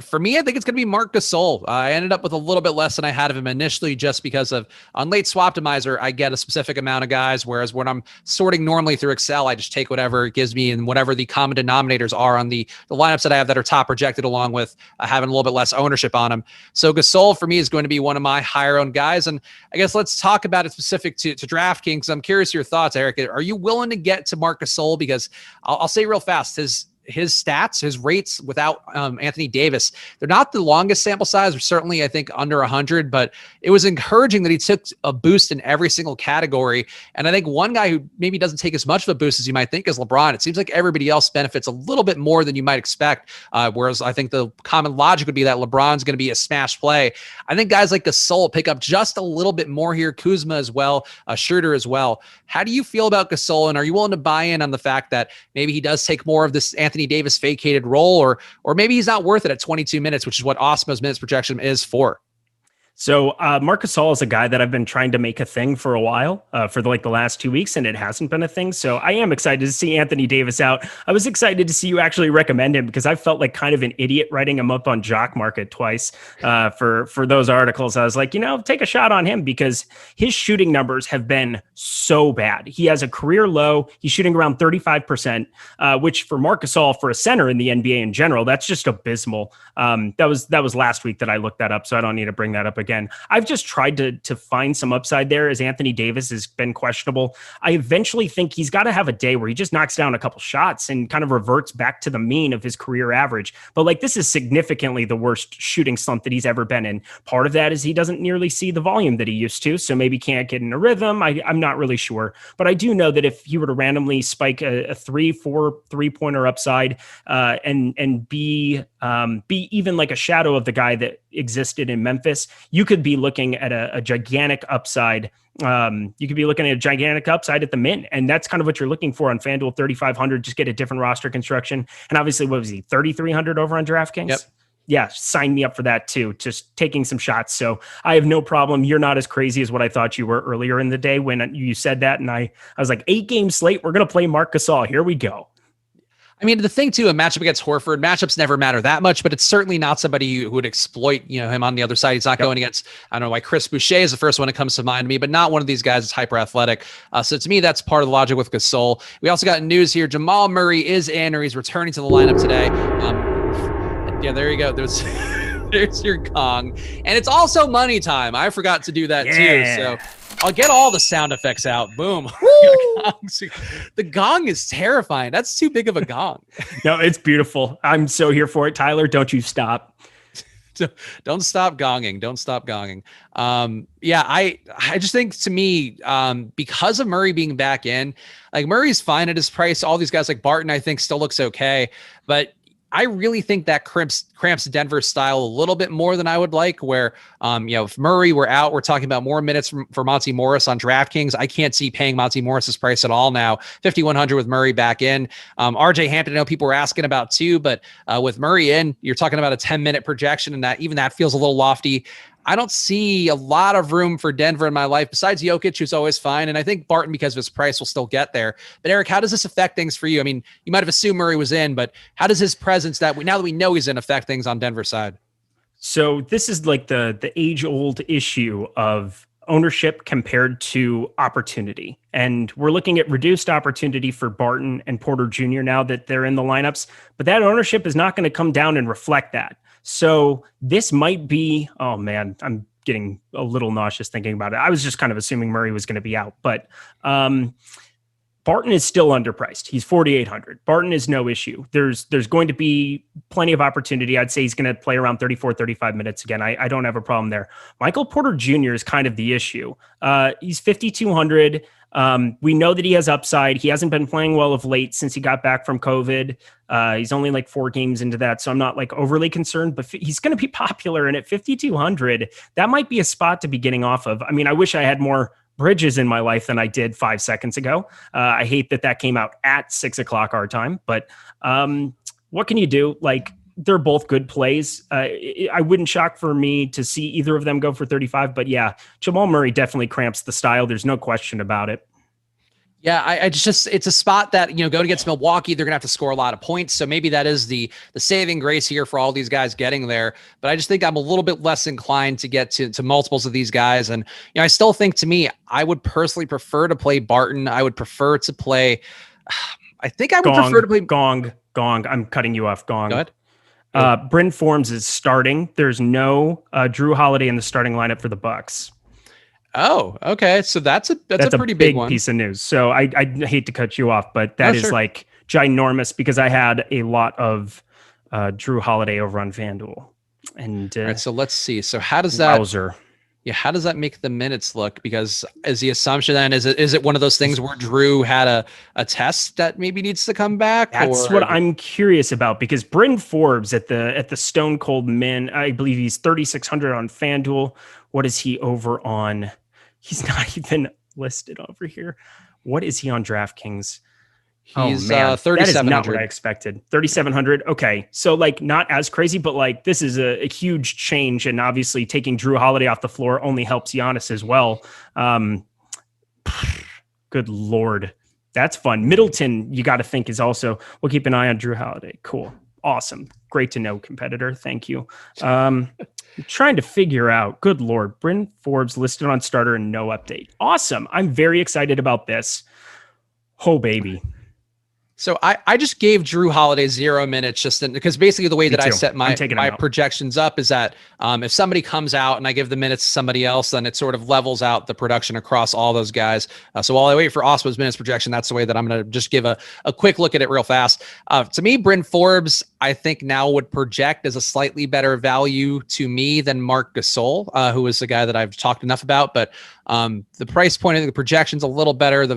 For me, I think it's going to be Marc Gasol. I ended up with a little bit less than I had of him initially just because of on Late Swaptimizer, I get a specific amount of guys, whereas when I'm sorting normally through Excel, I just take whatever it gives me and whatever the common denominators are on the lineups that I have that are top projected along with having a little bit less ownership on them. So Gasol for me is going to be one of my higher owned guys. And I guess let's talk about it specific to DraftKings. I'm curious your thoughts, Eric. Are you willing to get to Marc Gasol? Because I'll say real fast, his stats, his rates without Anthony Davis, they're not the longest sample size, or certainly I think under 100, but it was encouraging that he took a boost in every single category. And I think one guy who maybe doesn't take as much of a boost as you might think is LeBron. It seems like everybody else benefits a little bit more than you might expect, whereas I think the common logic would be that LeBron's going to be a smash play. I think guys like Gasol pick up just a little bit more here, Kuzma as well, Schroeder as well. How do you feel about Gasol, and are you willing to buy in on the fact that maybe he does take more of this Anthony Davis vacated role, or maybe he's not worth it at 22 minutes, which is what Awesemo's minutes projection is for? So Marc Gasol is a guy that I've been trying to make a thing for a while, for the last 2 weeks, and it hasn't been a thing. So I am excited to see Anthony Davis out. I was excited to see you actually recommend him because I felt like kind of an idiot writing him up on Jock Market twice for those articles. I was like, take a shot on him because his shooting numbers have been so bad. He has a career low. He's shooting around 35%, which for Marc Gasol, for a center in the NBA in general, that's just abysmal. That was last week that I looked that up, so I don't need to bring that up again. I've just tried to find some upside there as Anthony Davis has been questionable. I eventually think he's got to have a day where he just knocks down a couple shots and kind of reverts back to the mean of his career average. But this is significantly the worst shooting slump that he's ever been in. Part of that is he doesn't nearly see the volume that he used to, so maybe can't get in a rhythm. I'm not really sure. But I do know that if he were to randomly spike a 3-4 3-pointer upside and be even like a shadow of the guy that existed in Memphis, you could be looking at a gigantic upside. You could be looking at a gigantic upside at the min. And that's kind of what you're looking for on FanDuel 3,500. Just get a different roster construction. And obviously, what was he, 3,300 over on DraftKings? Yep. Yeah, sign me up for that too. Just taking some shots. So I have no problem. You're not as crazy as what I thought you were earlier in the day when you said that. And I was like, 8-game slate. We're going to play Marc Gasol. Here we go. I mean, the thing too, a matchup against Horford, matchups never matter that much, but it's certainly not somebody who would exploit, him on the other side. He's not going against, I don't know why Chris Boucher is the first one that comes to mind to me, but not one of these guys that's hyper athletic. So to me, that's part of the logic with Gasol. We also got news here. Jamal Murray is in, or he's returning to the lineup today. Yeah, there you go. There's your gong. And it's also money time. I forgot to do that too. So I'll get all the sound effects out. Boom. The gong is terrifying. That's too big of a gong. No, it's beautiful. I'm so here for it. Tyler, don't you stop. Don't stop gonging. Don't stop gonging. I just think to me, because of Murray being back in, Murray's fine at his price. All these guys like Barton, I think still looks okay, but I really think that cramps Denver's style a little bit more than I would like, where, if Murray were out, we're talking about more minutes for Monty Morris on DraftKings. I can't see paying Monty Morris's price at all now. 5,100 with Murray back in. RJ Hampton, I know people were asking about too, but with Murray in, you're talking about a 10-minute projection, and that feels a little lofty. I don't see a lot of room for Denver in my life besides Jokic, who's always fine. And I think Barton, because of his price, will still get there. But Eric, how does this affect things for you? I mean, you might have assumed Murray was in, but how does his presence now that we know he's in affect things on Denver's side? So this is like the age-old issue of ownership compared to opportunity. And we're looking at reduced opportunity for Barton and Porter Jr. now that they're in the lineups, but that ownership is not going to come down and reflect that. So this might be, oh man, I'm getting a little nauseous thinking about it. I was just kind of assuming Murray was going to be out, but Barton is still underpriced. He's 4,800. Barton is no issue. There's going to be plenty of opportunity. I'd say he's going to play around 34, 35 minutes again. I don't have a problem there. Michael Porter Jr. is kind of the issue. He's 5,200. We know that he has upside. He hasn't been playing well of late since he got back from COVID. He's only like 4 games into that, so I'm not like overly concerned, but he's going to be popular. And at 5,200, that might be a spot to be getting off of. I mean, I wish I had more Bridges in my life than I did 5 seconds ago. I hate that came out at 6 o'clock our time, but what can you do? Like, they're both good plays. I wouldn't shock for me to see either of them go for 35, but yeah, Jamal Murray definitely cramps the style. There's no question about it. Yeah, I just it's a spot that, going against Milwaukee, they're going to have to score a lot of points. So maybe that is the saving grace here for all these guys getting there. But I just think I'm a little bit less inclined to get to multiples of these guys. And, I still think, to me, I would personally prefer to play Barton. I would prefer to play, prefer to play Gong. I'm cutting you off. Gong. Go ahead. Bryn Forbes is starting. There's no Drew Holiday in the starting lineup for the Bucks. Oh, okay. So that's a pretty big one. Piece of news. So I hate to cut you off, but that is like ginormous because I had a lot of Drew Holiday over on FanDuel. And all right, so let's see. So how does that? Wowzer. Yeah, how does that make the minutes look? Because is the assumption then is it one of those things where Drew had a test that maybe needs to come back? That's what I'm curious about, because Bryn Forbes at the Stone Cold Min, I believe he's 3,600 on FanDuel. What is he over on? He's not even listed over here. What is he on DraftKings? He's 3,700. That is not what I expected. 3,700. Okay. So like not as crazy, but like this is a huge change. And obviously taking Drew Holiday off the floor only helps Giannis as well. Good Lord. That's fun. Middleton, you got to think, is also, we'll keep an eye on Drew Holiday. Cool. Awesome. Great to know, competitor. Thank you. I'm trying to figure out, good Lord, Bryn Forbes listed on starter and no update. Awesome. I'm very excited about this. Oh, baby. So I just gave Drew Holiday 0 minutes because basically the way that I set my projections up is that if somebody comes out and I give the minutes to somebody else, then it sort of levels out the production across all those guys. So while I wait for Awesemo's minutes projection, that's the way that I'm going to just give a quick look at it real fast. To me, Bryn Forbes, I think now would project as a slightly better value to me than Marc Gasol, who is the guy that I've talked enough about. But the price point, I think the projection's a little better. The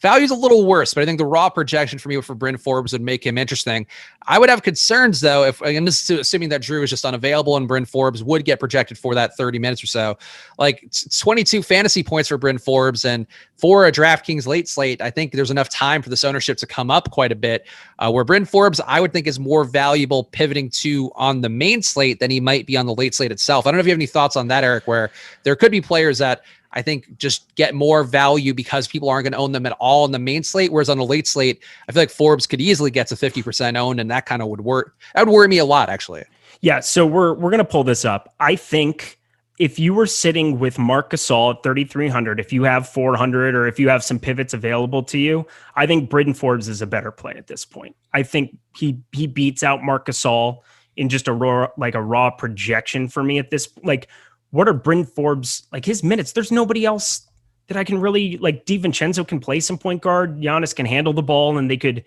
value's a little worse, but I think the raw projection for me for Bryn Forbes would make him interesting. I would have concerns, though, if I'm just assuming that Drew is just unavailable and Bryn Forbes would get projected for that 30 minutes or so. Like 22 fantasy points for Bryn Forbes, and for a DraftKings late slate, I think there's enough time for this ownership to come up quite a bit. Where Bryn Forbes, I would think, is more valuable pivoting to on the main slate than he might be on the late slate itself. I don't know if you have any thoughts on that, Eric, where there could be players that I think just get more value because people aren't going to own them at all in the main slate. Whereas on the late slate, I feel like Forbes could easily get to 50% owned, and that kind of would work. That would worry me a lot, actually. Yeah. So we're going to pull this up. I think if you were sitting with Marc Gasol at 3,300, if you have 400, or if you have some pivots available to you, I think Bryn Forbes is a better play at this point. I think he beats out Marc Gasol in just a raw projection for me at this, like, what are Bryn Forbes, like his minutes? There's nobody else that I can really, like, DiVincenzo can play some point guard. Giannis can handle the ball and they could,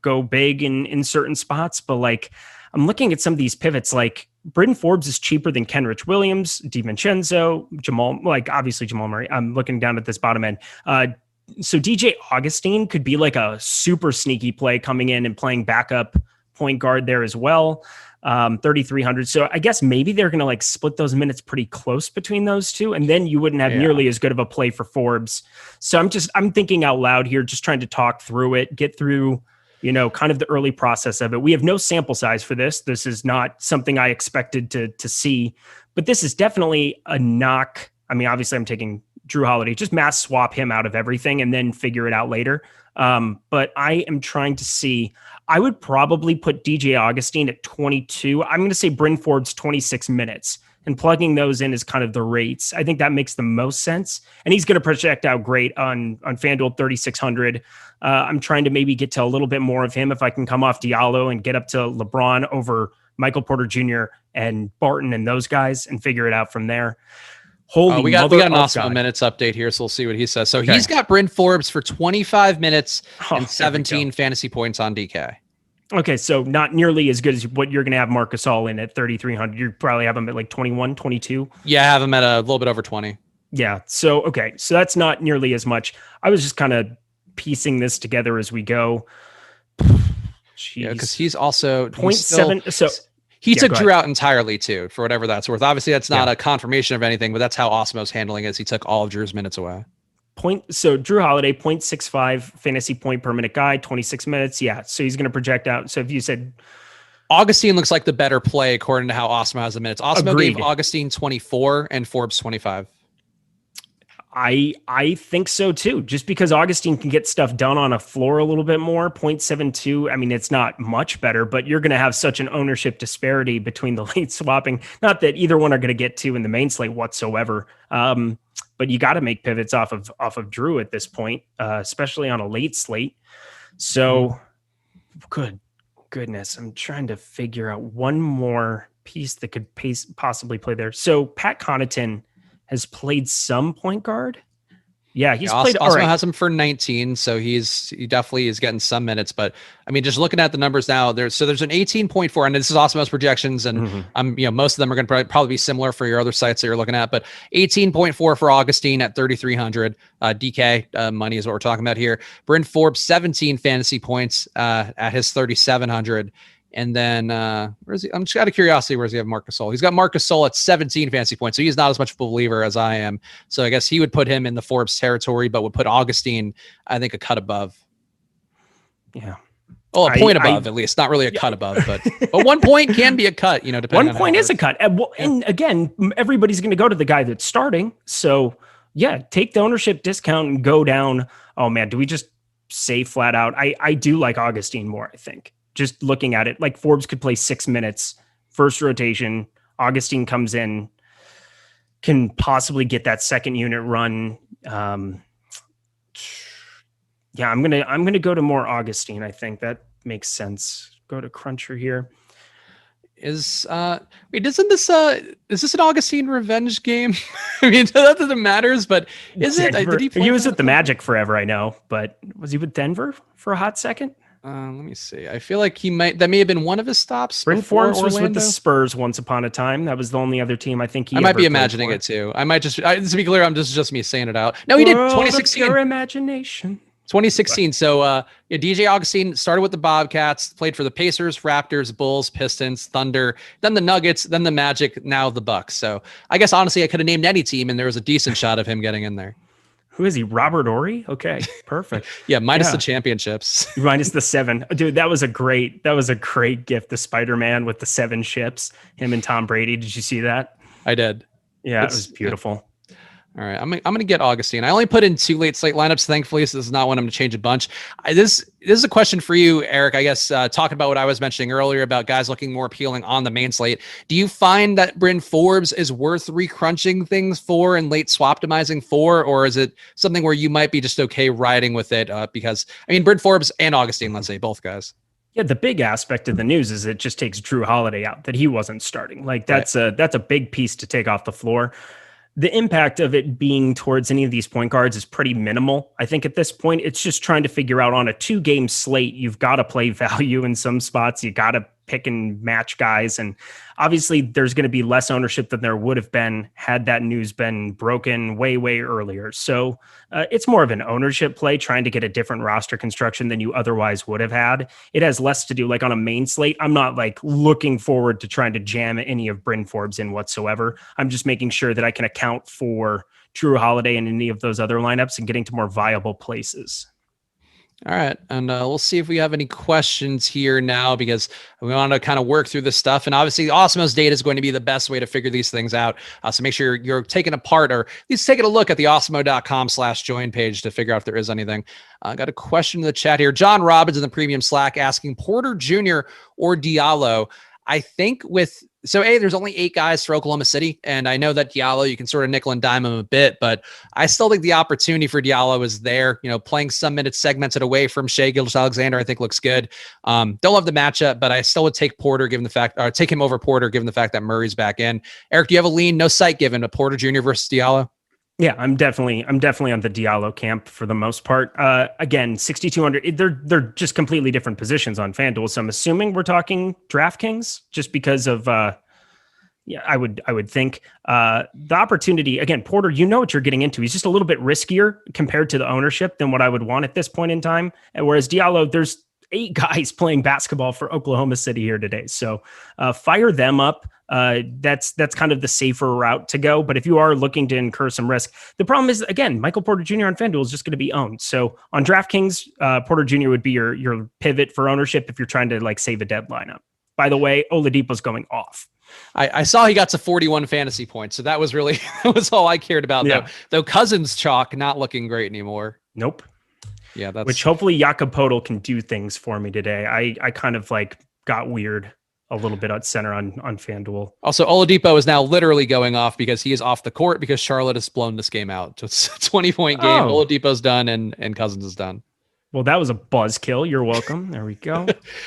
go big in certain spots. But like, I'm looking at some of these pivots, like Bryn Forbes is cheaper than Kenrich Williams, DiVincenzo, Jamal, like obviously Jamal Murray. I'm looking down at this bottom end. So DJ Augustine could be like a super sneaky play coming in and playing backup point guard there as well. 3,300. So I guess maybe they're going to like split those minutes pretty close between those two. And then you wouldn't have nearly as good of a play for Forbes. So I'm thinking out loud here, just trying to talk through it, get through, kind of the early process of it. We have no sample size for this. This is not something I expected to see, but this is definitely a knock. I mean, obviously I'm taking Drew Holiday, just mass swap him out of everything and then figure it out later. But I am trying to see, I would probably put DJ Augustine at 22. I'm going to say Bryn Forbes 26 minutes, and plugging those in is kind of the rates. I think that makes the most sense. And he's going to project out great on FanDuel 3,600. I'm trying to maybe get to a little bit more of him if I can come off Diallo and get up to LeBron over Michael Porter Jr. and Barton and those guys and figure it out from there. Holy we got an Awesemo God. minutes update here, so we'll see what he says. So he's got Bryn Forbes for 25 minutes and 17 fantasy points on DK. Okay, so not nearly as good as what you're going to have Marc Gasol in at 3,300. You probably have him at like 21, 22. Yeah, I have him at a little bit over 20. Yeah, so okay, so that's not nearly as much. I was just kind of piecing this together as we go. Jeez. Yeah, because he's also 0.7. So he took Drew out entirely too, for whatever that's worth. Obviously, that's not a confirmation of anything, but that's how Awesemo's handling it. Is he took all of Drew's minutes away. So Drew Holiday, 0.65 fantasy point per minute guy, 26 minutes. Yeah. So he's going to project out. So if you said Augustine looks like the better play according to how Awesemo has the minutes. Awesemo gave Augustine 24 and Forbes 25. I think so too. Just because Augustine can get stuff done on a floor a little bit more, 0.72. I mean, it's not much better, but you're going to have such an ownership disparity between the late swapping. Not that either one are going to get to in the main slate whatsoever. But you got to make pivots off of Drew at this point, especially on a late slate. So goodness, I'm trying to figure out one more piece that could possibly play there. So Pat Connaughton has played some point guard. Yeah, he's played. Awesemo has him for 19, so he definitely is getting some minutes. But I mean, just looking at the numbers now, there's an 18.4, and this is Awesemo's projections, and most of them are going to probably be similar for your other sites that you're looking at. But 18.4 for Augustine at 3,300. DK money is what we're talking about here. Bryn Forbes 17 fantasy points at his 3,700. And then where is he? I'm just out of curiosity, where does he have Marc Gasol? He's got Marc Gasol at 17 fantasy points, so he's not as much of a believer as I am. So I guess he would put him in the Forbes territory, but would put Augustine, I think, a cut above. Yeah. Well, a point above, at least. Not really a cut above, but 1 point can be a cut, depending on 1 point is a cut. And again, everybody's going to go to the guy that's starting. So yeah, take the ownership discount and go down. Oh man, do we just say flat out? I do like Augustine more, I think. Just looking at it, like Forbes could play 6 minutes, first rotation. Augustine comes in, can possibly get that second unit run. Yeah, I'm gonna go to more Augustine. I think that makes sense. Go to Cruncher here. Isn't this is this an Augustine revenge game? I mean, not that it matters, but is it? He was with the Magic forever, I know, but was he with Denver for a hot second? Let me see. I feel like that may have been one of his stops. Bryn Forbes was with the Spurs once upon a time. That was the only other team I think he. I might be imagining it too. I might just to be clear, I'm just me saying it out. No, he did 2016. Your imagination. 2016. So DJ Augustine started with the Bobcats, played for the Pacers, Raptors, Bulls, Pistons, Thunder, then the Nuggets, then the Magic, now the Bucks. So I guess honestly, I could have named any team, and there was a decent shot of him getting in there. Who is he? Robert Horry? Okay, perfect. Yeah, minus the championships. Minus the 7. Dude, that was a great gift. The Spider-Man with the 7 ships, him and Tom Brady. Did you see that? I did. Yeah, it was beautiful. All right, I'm going to get Augustine. I only put in 2 late slate lineups, thankfully, so this is not one I'm going to change a bunch. This is a question for you, Eric, I guess, talking about what I was mentioning earlier about guys looking more appealing on the main slate. Do you find that Bryn Forbes is worth recrunching things for and late swaptimizing for, or is it something where you might be just okay riding with it? Because, I mean, Bryn Forbes and Augustine, let's say, both guys. Yeah, the big aspect of the news is it just takes Drew Holiday out, that he wasn't starting. Like, that's a big piece to take off the floor. The impact of it being towards any of these point guards is pretty minimal. I think at this point, it's just trying to figure out on a 2-game slate, you've got to play value in some spots. You got to pick and match guys. And obviously there's going to be less ownership than there would have been had that news been broken way, way earlier. So it's more of an ownership play, trying to get a different roster construction than you otherwise would have had. It has less to do, like on a main slate, I'm not like looking forward to trying to jam any of Bryn Forbes in whatsoever. I'm just making sure that I can account for Drew Holiday and any of those other lineups and getting to more viable places. All right. And we'll see if we have any questions here now, because we want to kind of work through this stuff. And obviously Awesemo's data is going to be the best way to figure these things out. So make sure you're taking a part, or at least taking a look at the awesemo.com/join page to figure out if there is anything. I got a question in the chat here. John Robbins in the premium Slack asking Porter Jr. or Diallo. I think with So there's only 8 guys for Oklahoma City, and I know that Diallo, you can sort of nickel and dime him a bit, but I still think the opportunity for Diallo is there. Playing some minutes segmented away from Shai Gilgeous-Alexander, I think looks good. Don't love the matchup, but I still would take Porter take him over Porter given the fact that Murray's back in. Eric, do you have a lean? No sight given to Porter Jr. versus Diallo? Yeah, I'm definitely on the Diallo camp for the most part. Again, 6,200. They're just completely different positions on FanDuel. So I'm assuming we're talking DraftKings, just because of I would think the opportunity again. Porter, you know what you're getting into. He's just a little bit riskier compared to the ownership than what I would want at this point in time. And whereas Diallo, there's 8 guys playing basketball for Oklahoma City here today. So fire them up. That's kind of the safer route to go. But if you are looking to incur some risk, the problem is, again, Michael Porter Jr. on FanDuel is just going to be owned. So on DraftKings, Porter Jr. would be your pivot for ownership if you're trying to save a dead lineup. By the way, Oladipo's going off. I saw he got to 41 fantasy points. So that was really, that was all I cared about, though Cousins chalk not looking great anymore. Nope. Yeah, which hopefully Jakob Poeltl can do things for me today. I kind of got weird a little bit at center on FanDuel. Also, Oladipo is now literally going off because he is off the court because Charlotte has blown this game out. So it's a 20-point game. Oladipo's done and Cousins is done. Well, that was a buzzkill. You're welcome. There we go.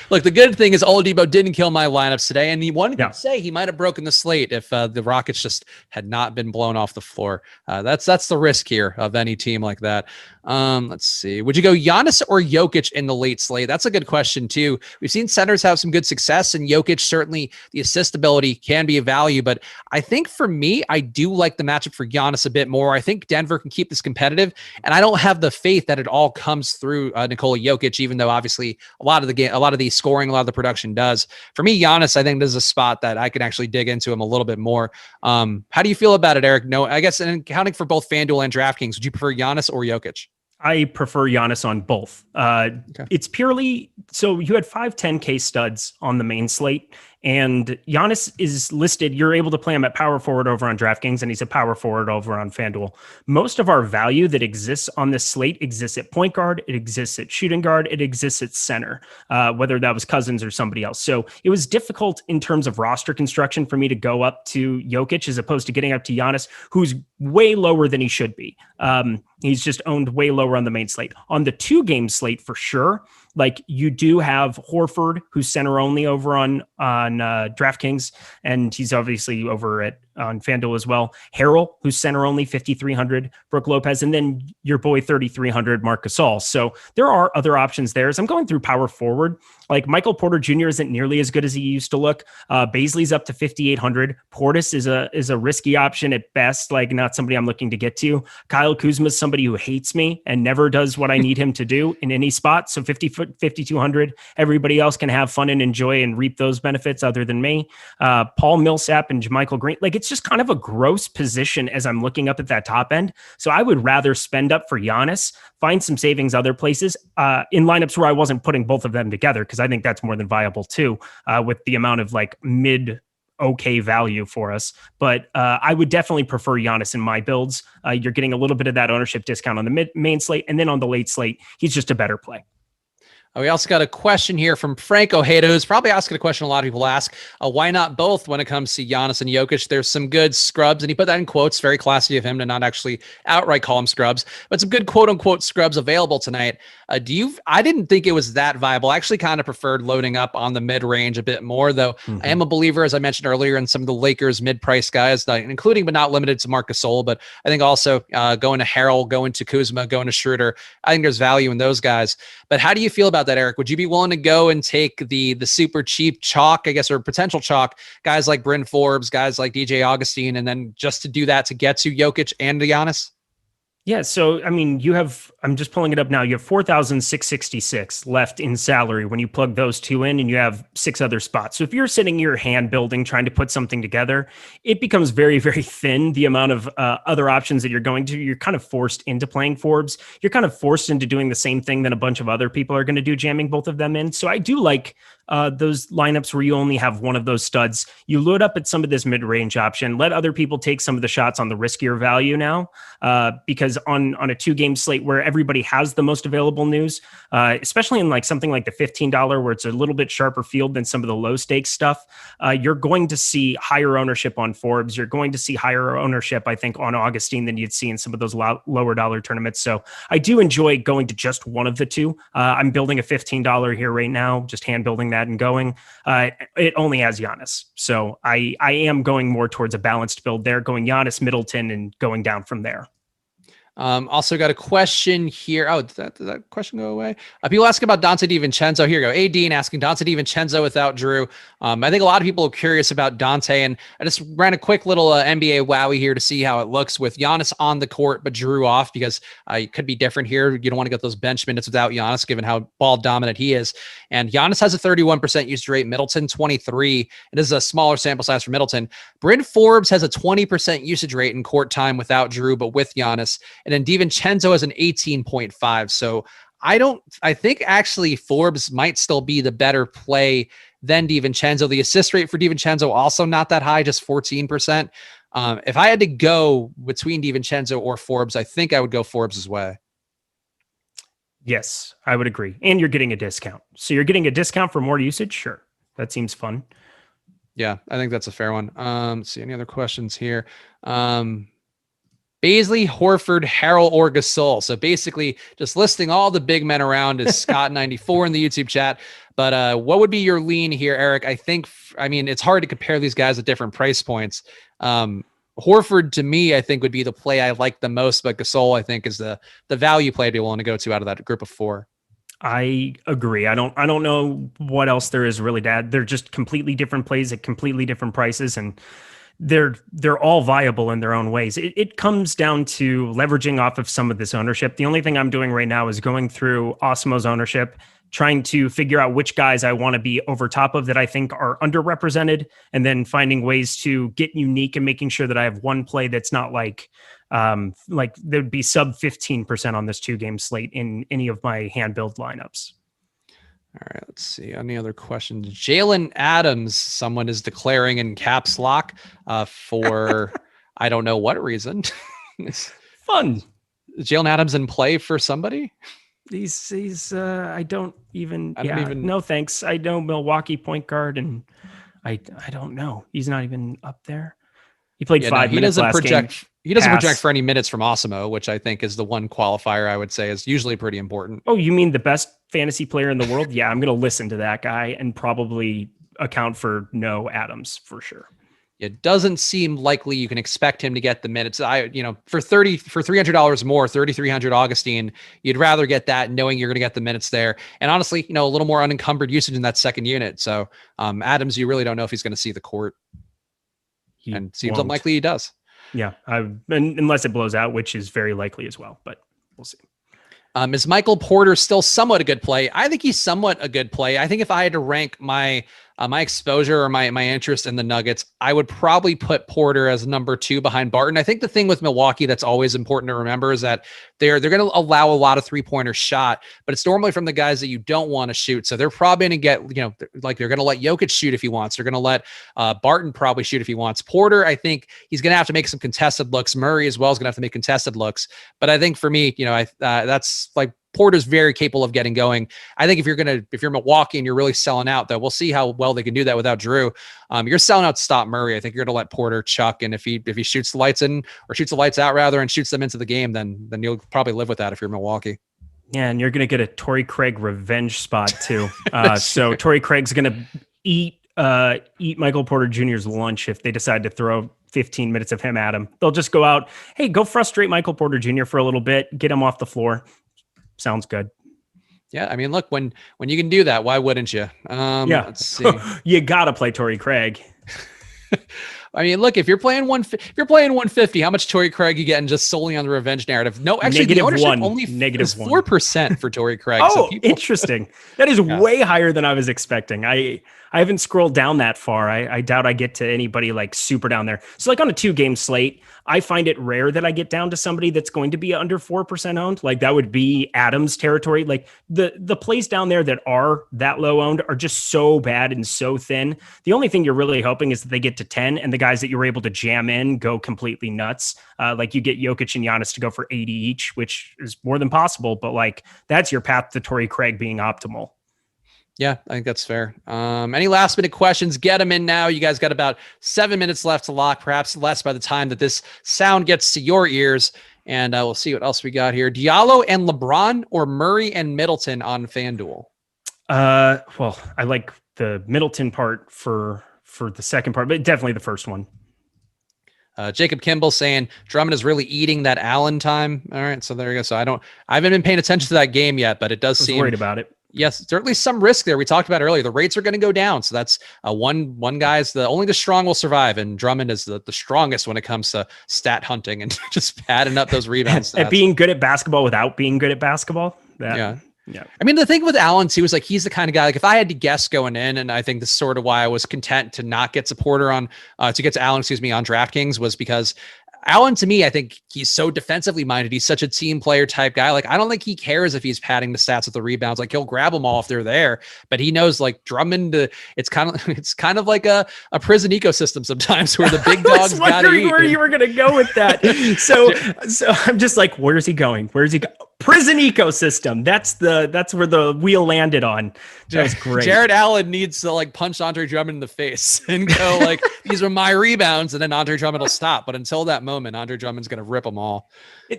Look, the good thing is Oladipo didn't kill my lineups today, and one could say he might have broken the slate if the Rockets just had not been blown off the floor. That's the risk here of any team like that. Let's see. Would you go Giannis or Jokic in the late slate? That's a good question too. We've seen centers have some good success, and Jokic, certainly the assist ability can be a value, but I think for me, I do like the matchup for Giannis a bit more. I think Denver can keep this competitive, and I don't have the faith that it all comes through Nikola Jokic, even though obviously a lot of the scoring, a lot of the production does. For me, Giannis, I think this is a spot that I can actually dig into him a little bit more. How do you feel about it, Eric? No, I guess in accounting for both FanDuel and DraftKings, would you prefer Giannis or Jokic? I prefer Giannis on both. Okay. It's purely, so you had 5-10K studs on the main slate, and Giannis is listed. You're able to play him at power forward over on DraftKings, and he's a power forward over on FanDuel. Most of our value that exists on this slate exists at point guard, it exists at shooting guard, it exists at center, whether that was Cousins or somebody else. So it was difficult in terms of roster construction for me to go up to Jokic as opposed to getting up to Giannis, who's way lower than he should be. He's just owned way lower on the main slate. On the 2-game slate, for sure, you do have Horford, who's center only over on DraftKings, and he's obviously over on FanDuel as well. Harrell, who's center only, 5,300. Brook Lopez, and then your boy 3,300, Marc Gasol. So there are other options there. As I'm going through power forward, Michael Porter Jr. isn't nearly as good as he used to look. Baisley's up to 5,800. Portis is a risky option at best, not somebody I'm looking to get to. Kyle Kuzma's somebody who hates me and never does what I need him to do in any spot. So 5,200. Everybody else can have fun and enjoy and reap those benefits other than me. Paul Millsap and JaMychal Green. It's just kind of a gross position as I'm looking up at that top end. So I would rather spend up for Giannis, find some savings other places in lineups where I wasn't putting both of them together, because I think that's more than viable too, with the amount of mid okay value for us. But I would definitely prefer Giannis in my builds. You're getting a little bit of that ownership discount on the main slate, and then on the late slate, he's just a better play. We also got a question here from Frank Ojeda, who's probably asking a question a lot of people ask. Why not both when it comes to Giannis and Jokic? There's some good scrubs, and he put that in quotes. Very classy of him to not actually outright call them scrubs, but some good quote-unquote scrubs available tonight. I didn't think it was that viable. I actually kind of preferred loading up on the mid-range a bit more, though. Mm-hmm. I am a believer, as I mentioned earlier, in some of the Lakers mid-price guys, including but not limited to Marc Gasol, but I think also going to Harrell, going to Kuzma, going to Schroeder. I think there's value in those guys. But how do you feel about that, Eric? Would you be willing to go and take the super cheap chalk, I guess, or potential chalk, guys like Bryn Forbes, guys like DJ Augustine, and then just to do that to get to Jokic and Giannis? Yeah, so I mean, I'm just pulling it up now. You have 4,666 left in salary when you plug those two in, and you have 6 other spots. So if you're sitting here hand building, trying to put something together, it becomes very, very thin, the amount of other options that you're going to. You're kind of forced into playing Forbes. You're kind of forced into doing the same thing that a bunch of other people are going to do, jamming both of them in. So I do like those lineups where you only have one of those studs. You load up at some of this mid-range option, let other people take some of the shots on the riskier value now, because on a 2-game slate where everybody has the most available news, especially in like something like the $15 where it's a little bit sharper field than some of the low stakes stuff, you're going to see higher ownership on Forbes. You're going to see higher ownership, I think, on Augustine than you'd see in some of those lower dollar tournaments. So I do enjoy going to just one of the two. I'm building a $15 here right now, just hand building that and going. It only has Giannis. So I am going more towards a balanced build there, going Giannis, Middleton, and going down from there. Also got a question here. Oh, did that question go away? People asking about Dante DiVincenzo. Here you go. A. Dean asking Dante DiVincenzo without Drew. I think a lot of people are curious about Dante, and I just ran a quick little NBA wowie here to see how it looks with Giannis on the court, but Drew off, because it could be different here. You don't want to get those bench minutes without Giannis, given how ball dominant he is. And Giannis has a 31% usage rate. Middleton, 23. It is a smaller sample size for Middleton. Bryn Forbes has a 20% usage rate in court time without Drew, but with Giannis. And then DiVincenzo has an 18.5. So I think actually Forbes might still be the better play than DiVincenzo. The assist rate for DiVincenzo also not that high, just 14%. If I had to go between DiVincenzo or Forbes, I think I would go Forbes' way. Yes, I would agree. And you're getting a discount. So you're getting a discount for more usage? Sure. That seems fun. Yeah, I think that's a fair one. Let's see, any other questions here? Baisley, Horford, Harrell, or Gasol. So basically just listing all the big men around is Scott94 in the YouTube chat. But what would be your lean here, Eric? I mean, it's hard to compare these guys at different price points. Horford, to me, I think would be the play I like the most, but Gasol, I think, is the value play I'd be willing to go to out of that group of 4. I agree. I don't know what else there is really to add. They're just completely different plays at completely different prices, and they're all viable in their own ways. It comes down to leveraging off of some of this ownership. The only thing I'm doing right now is going through Awesemo's ownership, trying to figure out which guys I want to be over top of that I think are underrepresented, and then finding ways to get unique and making sure that I have one play that's not like there'd be sub 15% on this 2-game slate in any of my hand build lineups. All right, let's see. Any other questions? Jalen Adams, someone is declaring in caps lock for I don't know what reason. Fun. Is Jalen Adams in play for somebody? He's I don't even no thanks. I know Milwaukee point guard, and I don't know. He's not even up there. He played 5 minutes last game. He doesn't project for any minutes from Awesemo, which I think is the one qualifier I would say is usually pretty important. Oh, you mean the best fantasy player in the world? Yeah, I'm going to listen to that guy and probably account for no Adams for sure. It doesn't seem likely you can expect him to get the minutes. For $300 more, 3,300 Augustine, you'd rather get that knowing you're going to get the minutes there. And honestly, a little more unencumbered usage in that second unit. So Adams, you really don't know if he's going to see the court. And seems unlikely he does. Yeah, unless it blows out, which is very likely as well, but we'll see. Is Michael Porter still somewhat a good play? I think he's somewhat a good play. I think if I had to rank my exposure or my interest in the Nuggets, I would probably put Porter as number 2 behind Barton. I think the thing with Milwaukee that's always important to remember is that they're going to allow a lot of 3-pointer shot, but it's normally from the guys that you don't want to shoot. So they're probably going to get, they're going to let Jokic shoot if he wants. They're going to let Barton probably shoot if he wants. Porter, I think he's going to have to make some contested looks. Murray as well is going to have to make contested looks. But I think for me, that's like Porter's very capable of getting going. I think if you're Milwaukee and you're really selling out, though, we'll see how well they can do that without Drew. You're selling out to stop Murray. I think you're going to let Porter chuck, and if he shoots the lights in or shoots the lights out rather and shoots them into the game, then you'll probably live with that if you're Milwaukee. Yeah, and you're going to get a Torrey Craig revenge spot too. So Torrey Craig's going to eat Michael Porter Jr.'s lunch if they decide to throw 15 minutes of him at him. They'll just go out, hey, go frustrate Michael Porter Jr. for a little bit, get him off the floor. Sounds good. Yeah, I mean, look, when you can do that, why wouldn't you? Yeah. Let's see. You gotta play Torrey Craig. I mean, look, if you're playing 150, how much Torrey Craig you getting just solely on the revenge narrative? No, actually, the ownership only -4% for Torrey Craig. Oh, so interesting. That is way higher than I was expecting. I I haven't scrolled down that far. I doubt I get to anybody like super down there. So like on a 2-game slate, I find it rare that I get down to somebody that's going to be under 4% owned. Like that would be Adams territory. Like the plays down there that are that low owned are just so bad and so thin. The only thing you're really hoping is that they get to 10 and the guys that you were able to jam in go completely nuts. Like you get Jokic and Giannis to go for 80 each, which is more than possible, but like that's your path to Torrey Craig being optimal. Yeah, I think that's fair. Any last minute questions? Get them in now. You guys got about 7 minutes left to lock, perhaps less by the time that this sound gets to your ears. And we'll see what else we got here. Diallo and LeBron or Murray and Middleton on FanDuel? Well, I like the Middleton part for the second part, but definitely the first one. Jacob Kimball saying Drummond is really eating that Allen time. All right, so there you go. So I haven't been paying attention to that game yet, but it does seem worried about it. Yes, certainly some risk there. We talked about earlier. The rates are going to go down. So that's one guy's only the strong will survive. And Drummond is the strongest when it comes to stat hunting and just padding up those rebounds. At being good at basketball without being good at basketball. Yeah. I mean, the thing with Allen too is like he's the kind of guy, like if I had to guess going in, and I think this is sort of why I was content to not get supporter on to get to Allen, on DraftKings, was because Allen, to me, I think he's so defensively minded. He's such a team player type guy. Like, I don't think he cares if he's padding the stats with the rebounds. Like, he'll grab them all if they're there. But he knows, like, Drummond, it's kind of like a prison ecosystem sometimes where the big dogs got to eat. Where you were going to go with that. So I'm just like, where's he going? Where's he going? Prison ecosystem. That's where the wheel landed on. That's great. Jared Allen needs to like punch Andre Drummond in the face and go like, these are my rebounds, and then Andre Drummond will stop. But until that moment, Andre Drummond's going to rip them all.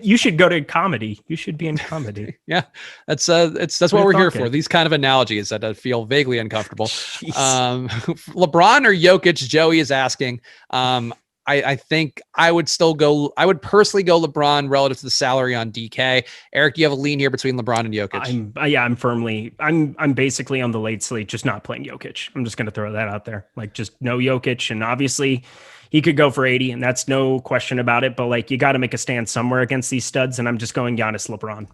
You should go to comedy. You should be in comedy. Yeah, that's what we're here for. These kind of analogies that feel vaguely uncomfortable. LeBron or Jokic? Joey is asking. I think I would personally go LeBron relative to the salary on DK. Eric, do you have a lean here between LeBron and Jokic? I'm basically on the late slate, just not playing Jokic. I'm just going to throw that out there. Like, just no Jokic. And obviously he could go for 80 and that's no question about it. But like, you got to make a stand somewhere against these studs. And I'm just going Giannis LeBron.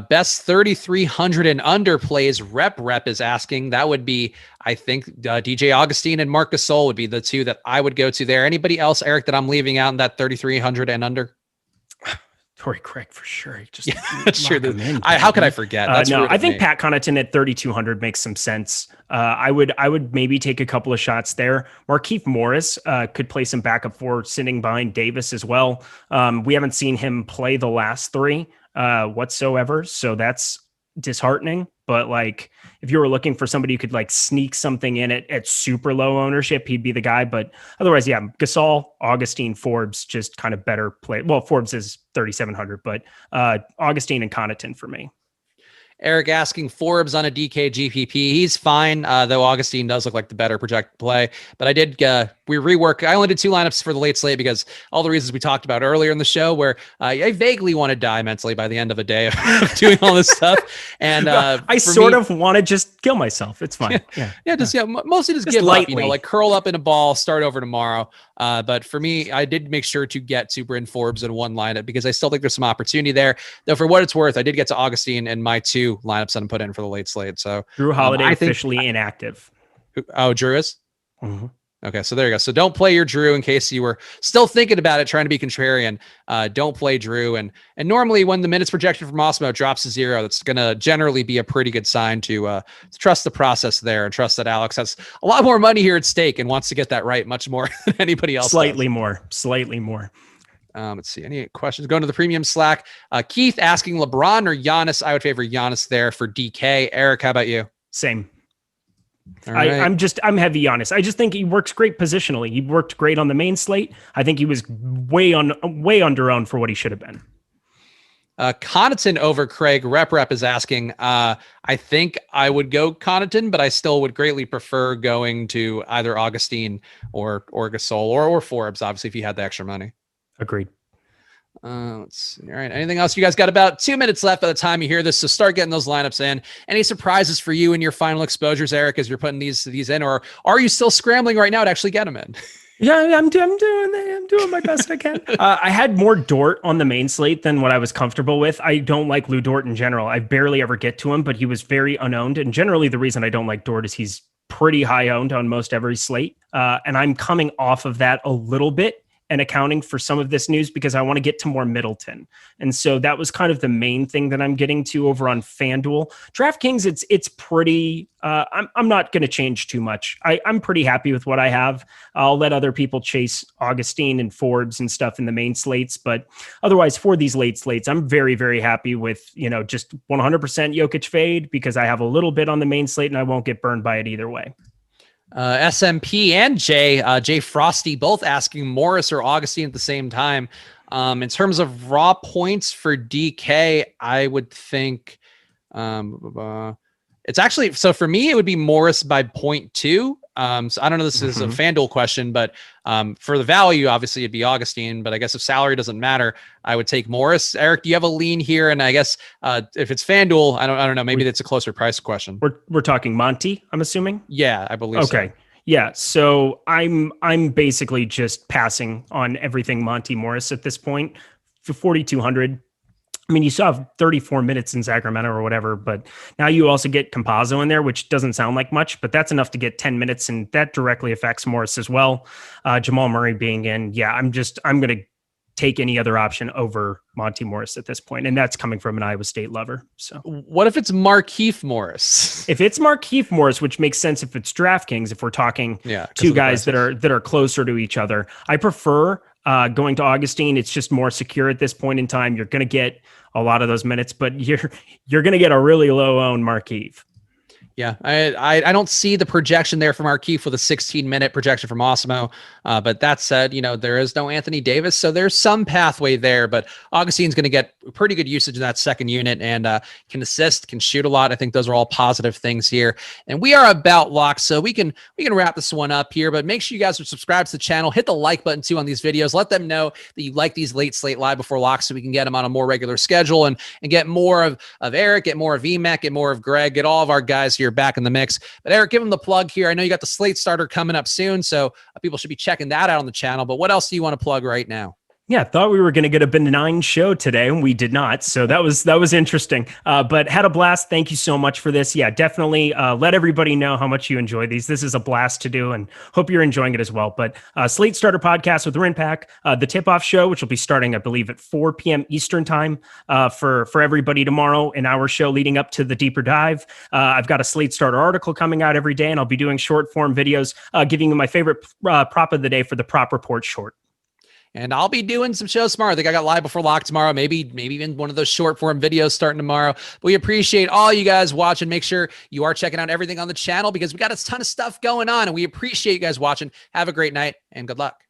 Best 3,300 and under plays rep is asking. That would be, I think, DJ Augustine and Marc Gasol would be the two that I would go to there. Anybody else, Eric, that I'm leaving out in that 3,300 and under? Torrey Craig for sure. Just that's true. How could I forget? I think Pat Connaughton at 3,200 makes some sense. I would maybe take a couple of shots there. Markieff Morris could play some backup for sitting behind Davis as well. We haven't seen him play the last three whatsoever, so that's disheartening. But like, if you were looking for somebody who could like sneak something in at super low ownership, he'd be the guy. But otherwise, yeah, Gasol, Augustine, Forbes, just kind of better play. Well, Forbes is 3,700, but Augustine and Connaughton for me. Eric asking Forbes on a DK GPP. He's fine, though Augustine does look like the better projected play. But I did we rework. I only did 2 lineups for the late slate because all the reasons we talked about earlier in the show, where I vaguely want to die mentally by the end of a day of doing all this stuff. And I sort of want to just kill myself. It's fine. Mostly just give lightly. Up. Like curl up in a ball, start over tomorrow. But for me, I did make sure to get Super and Forbes in one lineup because I still think there's some opportunity there. Though for what it's worth, I did get to Augustine in my 2 lineups that I'm put in for the late slate. So Drew Holiday officially inactive. Oh, Drew is? Mm-hmm. Okay, so there you go. So don't play your Drew in case you were still thinking about it, trying to be contrarian. Don't play Drew. And normally when the minutes projection from Awesemo drops to 0, that's going to generally be a pretty good sign to trust the process there and trust that Alex has a lot more money here at stake and wants to get that right much more than anybody else. Slightly more. Let's see. Any questions? Going to the premium Slack. Keith asking LeBron or Giannis. I would favor Giannis there for DK. Eric, how about you? Same. Right. I'm heavy Giannis. I just think he works great positionally. He worked great on the main slate. I think he was way under owned for what he should have been. Connaughton over Craig. Rep is asking. I think I would go Connaughton, but I still would greatly prefer going to either Augustine or Gasol or Forbes, obviously, if you had the extra money. Agreed. Let's see. All right. Anything else? You guys got about 2 minutes left by the time you hear this, so start getting those lineups in. Any surprises for you in your final exposures, Eric, as you're putting these in, or are you still scrambling right now to actually get them in? Yeah, I'm doing my best I can. I had more Dort on the main slate than what I was comfortable with. I don't like Lou Dort in general. I barely ever get to him, but he was very unowned. And generally the reason I don't like Dort is he's pretty high owned on most every slate. And I'm coming off of that a little bit and accounting for some of this news because I want to get to more Middleton. And so that was kind of the main thing that I'm getting to over on FanDuel. DraftKings, it's pretty, I'm not going to change too much. I'm pretty happy with what I have. I'll let other people chase Augustine and Forbes and stuff in the main slates. But otherwise, for these late slates, I'm very, very happy with, just 100% Jokic fade because I have a little bit on the main slate and I won't get burned by it either way. SMP and Jay Frosty both asking Morris or Augustine at the same time. In terms of raw points for DK, I would think it's actually, so for me, it would be Morris by 0.2. So I don't know, this is a FanDuel question, but for the value, obviously it'd be Augustine, but I guess if salary doesn't matter, I would take Morris. Eric, do you have a lean here? And I guess if it's FanDuel, I don't know, maybe that's a closer price question. We're talking Monty, I'm assuming? Yeah, I believe so. Okay. Yeah, so I'm basically just passing on everything Monty Morris at this point for 4,200. I mean, you still have 34 minutes in Sacramento or whatever, but now you also get Campazzo in there, which doesn't sound like much, but that's enough to get 10 minutes, and that directly affects Morris as well. Jamal Murray being in, I'm going to take any other option over Monty Morris at this point, and that's coming from an Iowa State lover. So, what if it's Markieff Morris? If it's Markieff Morris, which makes sense if it's DraftKings, if we're talking two guys that are closer to each other, I prefer going to Augustine. It's just more secure at this point in time. You're going to get a lot of those minutes, but you're going to get a really low owned Markieff. Yeah, I don't see the projection there from Markieff with a 16-minute projection from Awesemo. But that said, there is no Anthony Davis, so there's some pathway there. But Augustine's going to get pretty good usage in that second unit and can assist, can shoot a lot. I think those are all positive things here. And we are about locked, so we can wrap this one up here. But make sure you guys are subscribed to the channel. Hit the like button too on these videos. Let them know that you like these late slate live before lock, so we can get them on a more regular schedule and get more of Eric, get more of VMAC, get more of Greg, get all of our guys here back in the mix. But Eric, give him the plug here. I know you got the Slate starter coming up soon, so people should be checking that out on the channel. But what else do you want to plug right now? Yeah, thought we were going to get a benign show today, and we did not. So that was interesting. But had a blast. Thank you so much for this. Yeah, definitely let everybody know how much you enjoy these. This is a blast to do, and hope you're enjoying it as well. But Slate Starter Podcast with Rinpack, the tip-off show, which will be starting, I believe, at 4 p.m. Eastern time for everybody tomorrow, in our show leading up to the deeper dive. I've got a Slate Starter article coming out every day, and I'll be doing short-form videos, giving you my favorite prop of the day for the prop report short. And I'll be doing some shows tomorrow. I think I got live before lock tomorrow. Maybe even one of those short form videos starting tomorrow. But we appreciate all you guys watching. Make sure you are checking out everything on the channel because we got a ton of stuff going on, and we appreciate you guys watching. Have a great night and good luck.